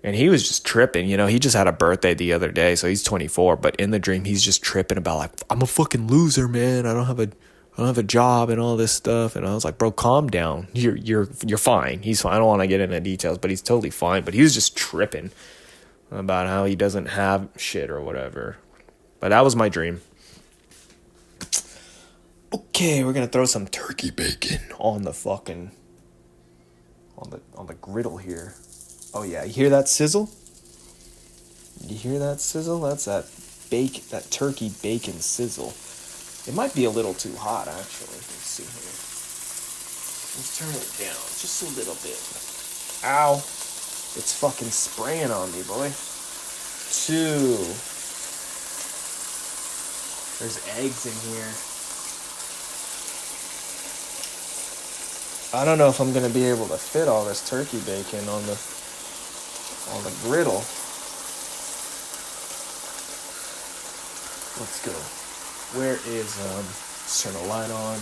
And he was just tripping, you know, he just had a birthday the other day, so he's 24, but in the dream, he's just tripping about like, I'm a fucking loser, man. I don't have a job and all this stuff. And I was like, bro, calm down. You're fine. He's fine. I don't want to get into details, but he's totally fine. But he was just tripping about how he doesn't have shit or whatever. But that was my dream. Okay, we're going to throw some turkey bacon on the fucking, on the griddle here. Oh yeah, you hear that sizzle? You hear that sizzle? That's that turkey bacon sizzle. It might be a little too hot, actually. Let's see here. Let's turn it down just a little bit. Ow. It's fucking spraying on me, boy. 2. There's eggs in here. I don't know if I'm going to be able to fit all this turkey bacon on the griddle. Let's go. Where is let's turn the light on.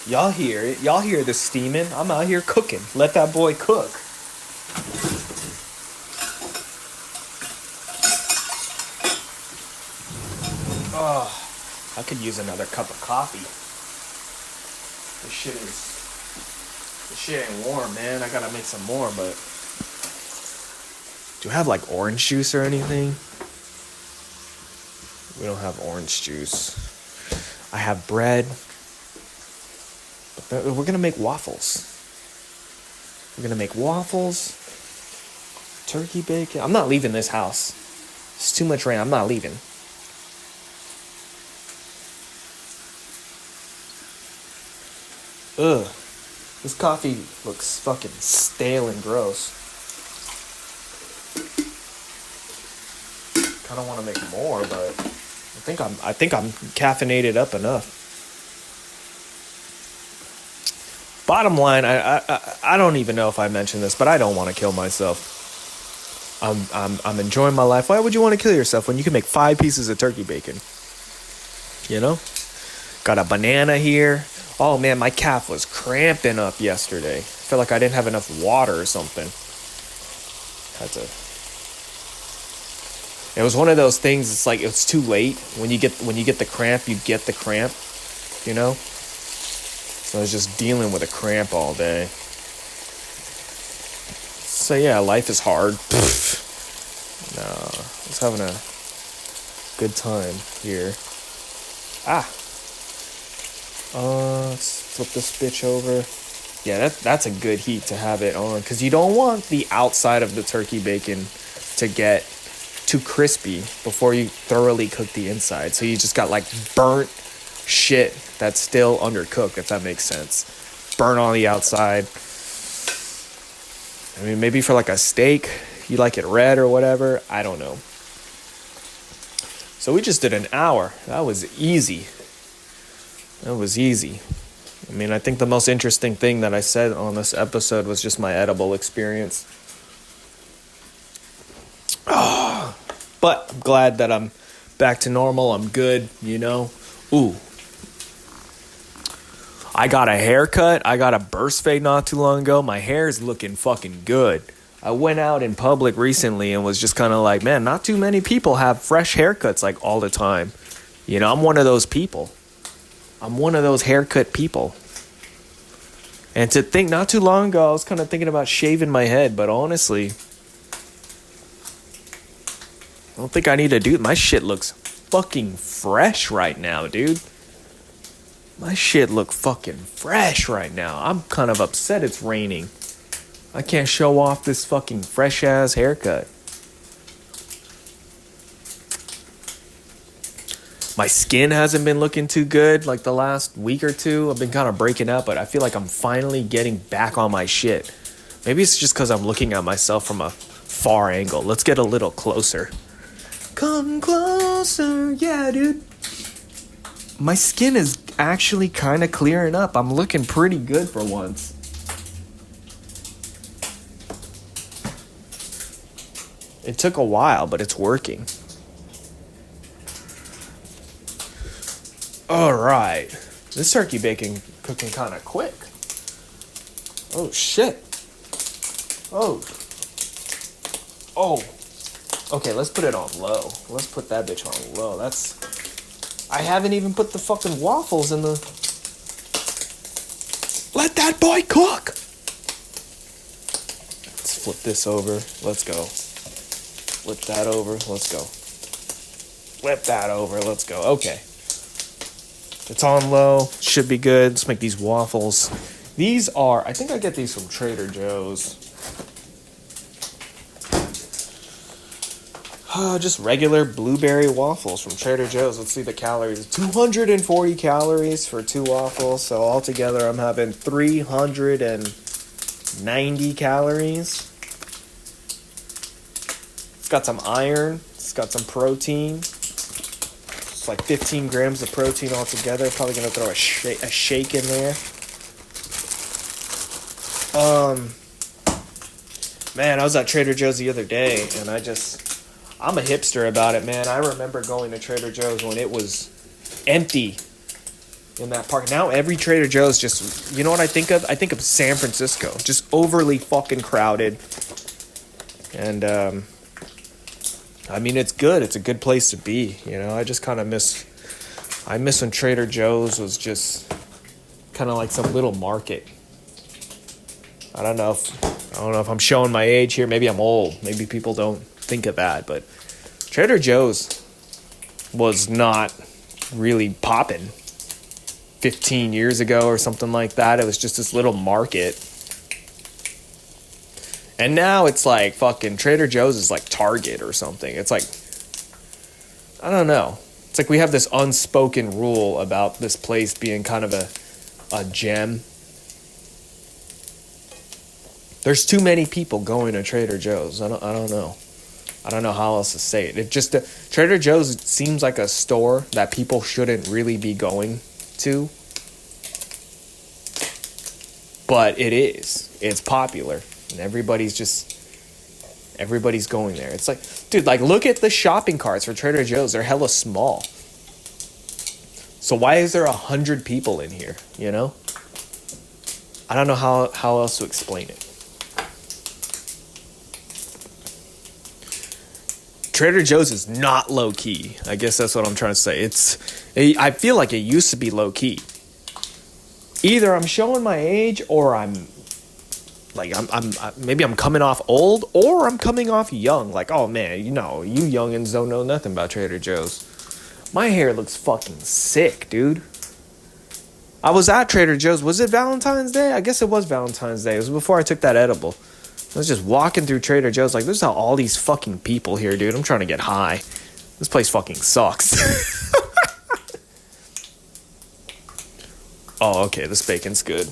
Y'all hear it? Y'all hear the steaming? I'm out here cooking. Let that boy cook. Oh, I could use another cup of coffee. This shit ain't warm, man. I gotta make some more, but do you have like orange juice or anything? We don't have orange juice. I have bread. But we're gonna make waffles. We're gonna make waffles. Turkey bacon. I'm not leaving this house. It's too much rain. I'm not leaving. Ugh. This coffee looks fucking stale and gross. I don't want to make more, but I think I'm caffeinated up enough. Bottom line, I don't even know if I mentioned this, but I don't want to kill myself. I'm enjoying my life. Why would you want to kill yourself when you can make 5 pieces of turkey bacon? You know? Got a banana here. Oh man, my calf was cramping up yesterday. I felt like I didn't have enough water or something. Had to. It was one of those things. It's like it's too late when you get the cramp. You get the cramp, you know. So I was just dealing with a cramp all day. So yeah, life is hard. No, I was having a good time here. Let's flip this bitch over. Yeah, that's a good heat to have it on, because you don't want the outside of the turkey bacon to get too crispy before you thoroughly cook the inside. So you just got like burnt shit that's still undercooked, if that makes sense. Burnt on the outside. I mean, maybe for like a steak, you like it red or whatever. I don't know. So we just did an hour. That was easy. That was easy. I mean, I think the most interesting thing that I said on this episode was just my edible experience. But I'm glad that I'm back to normal. I'm good, you know. Ooh. I got a haircut. I got a burst fade not too long ago. My hair is looking fucking good. I went out in public recently and was just kind of like, man, not too many people have fresh haircuts like all the time. You know, I'm one of those people. I'm one of those haircut people. And to think, not too long ago, I was kind of thinking about shaving my head, but honestly, I don't think I need to do it. My shit looks fucking fresh right now, dude. My shit look fucking fresh right now. I'm kind of upset it's raining. I can't show off this fucking fresh ass haircut. My skin hasn't been looking too good like the last week or two. I've been kind of breaking out, but I feel like I'm finally getting back on my shit. Maybe it's just because I'm looking at myself from a far angle. Let's get a little closer. Come closer. Yeah, dude. My skin is actually kind of clearing up. I'm looking pretty good for once. It took a while, but it's working. All right. This turkey bacon cooking kind of quick. Oh, shit. Oh. Okay, let's put it on low. Let's put that bitch on low. I haven't even put the fucking waffles in the... Let that boy cook! Let's flip this over. Let's go. Flip that over. Let's go. Flip that over. Let's go. Okay. It's on low. Should be good. Let's make these waffles. These are... I think I get these from Trader Joe's. Just regular blueberry waffles from Trader Joe's. Let's see the calories. 240 calories for 2 waffles. So altogether, I'm having 390 calories. It's got some iron. It's got some protein. It's like 15 grams of protein altogether. Probably going to throw a shake in there. Man, I was at Trader Joe's the other day, and I'm a hipster about it, man. I remember going to Trader Joe's when it was empty in that park. Now every Trader Joe's just, you know what I think of? I think of San Francisco. Just overly fucking crowded. And, I mean, it's good. It's a good place to be, you know? I just kind of miss when Trader Joe's was just kind of like some little market. I don't know if I'm showing my age here. Maybe I'm old. Maybe people don't think of that, but Trader Joe's was not really popping 15 years ago or something like that. It was just this little market. And now it's like fucking Trader Joe's is like Target or something. It's like, I don't know. It's like we have this unspoken rule about this place being kind of a gem. There's too many people going to Trader Joe's. I don't know. I don't know how else to say it. It just Trader Joe's seems like a store that people shouldn't really be going to. But it is. It's popular. And everybody's going there. It's like, dude, like look at the shopping carts for Trader Joe's. They're hella small. So why is there 100 people in here, you know? I don't know how else to explain it. Trader Joe's is not low key. I guess that's what I'm trying to say. I feel like it used to be low key. Either I'm showing my age, or I'm maybe I'm coming off old, or I'm coming off young. Like, oh man, you youngins don't know nothing about Trader Joe's. My hair looks fucking sick, dude. I was at Trader Joe's. Was it Valentine's Day? I guess it was Valentine's Day. It was before I took that edible. I was just walking through Trader Joe's like, there's all these fucking people here, dude. I'm trying to get high. This place fucking sucks. Oh, okay. This bacon's good.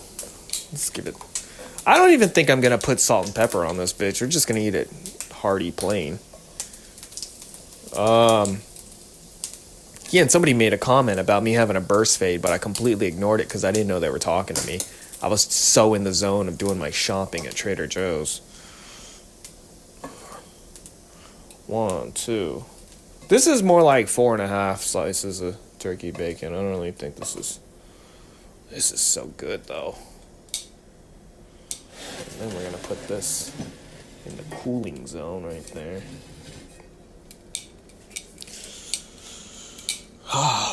Let's give it... I don't even think I'm going to put salt and pepper on this bitch. We're just going to eat it hearty plain. Again, somebody made a comment about me having a burst fade, but I completely ignored it because I didn't know they were talking to me. I was so in the zone of doing my shopping at Trader Joe's. 1, 2. This is more like 4.5 slices of turkey bacon. I don't really think this is so good, though. And then we're going to put this in the cooling zone right there.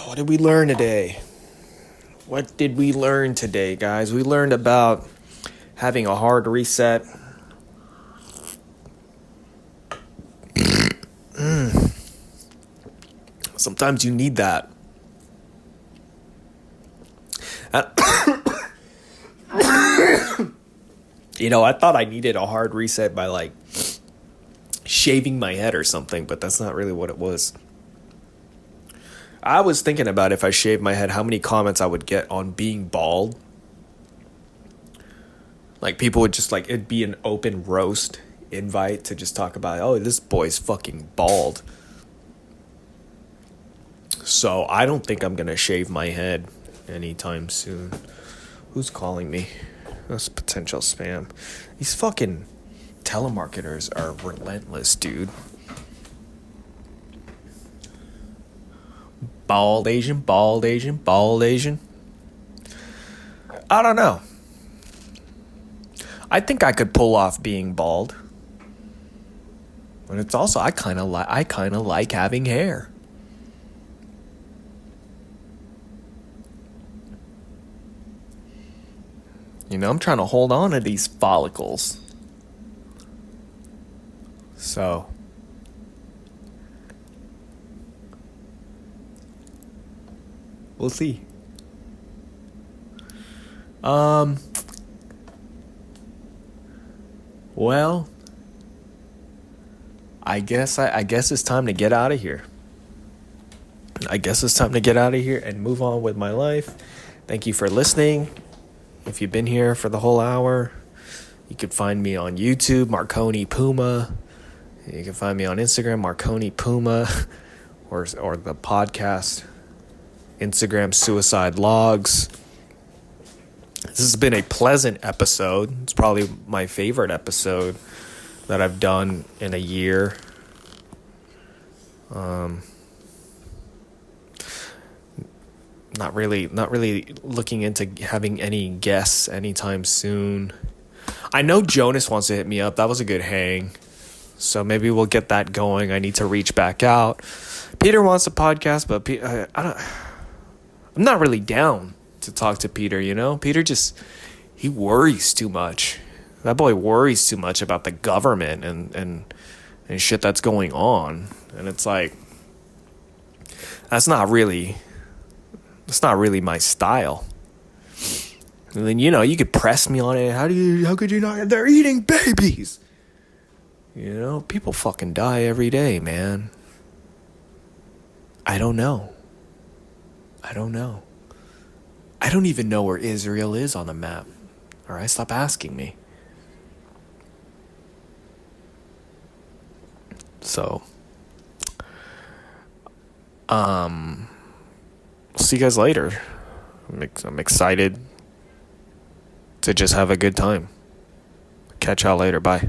What did we learn today? What did we learn today, guys? We learned about having a hard reset. Sometimes you need that. You know, I thought I needed a hard reset by like shaving my head or something, but that's not really what it was. I was thinking about if I shaved my head, how many comments I would get on being bald. Like, people would just, like, it'd be an open roast invite to just talk about, oh, this boy's fucking bald. So I don't think I'm going to shave my head anytime soon. Who's calling me? That's potential spam. These fucking telemarketers are relentless, dude. Bald Asian, bald Asian, bald Asian. I don't know. I think I could pull off being bald. But it's also, I kind of like having hair. You know, I'm trying to hold on to these follicles. So we'll see. Well, I guess it's time to get out of here. I guess it's time to get out of here and move on with my life. Thank you for listening. If you've been here for the whole hour, you can find me on YouTube, Marconi Puma. You can find me on Instagram, Marconi Puma, or the podcast, Instagram Suicide Logs. This has been a pleasant episode. It's probably my favorite episode that I've done in a year. Not really looking into having any guests anytime soon. I know Jonas wants to hit me up. That was a good hang. So maybe we'll get that going. I need to reach back out. Peter wants a podcast, but I'm not really down to talk to Peter, you know? Peter he worries too much. That boy worries too much about the government and shit that's going on. And it's like, that's not really my style. And then, you know, you could press me on it. How could you not? They're eating babies. You know, people fucking die every day, man. I don't know. I don't even know where Israel is on the map. All right, stop asking me. So, see you guys later. I'm excited to just have a good time. Catch y'all later. Bye.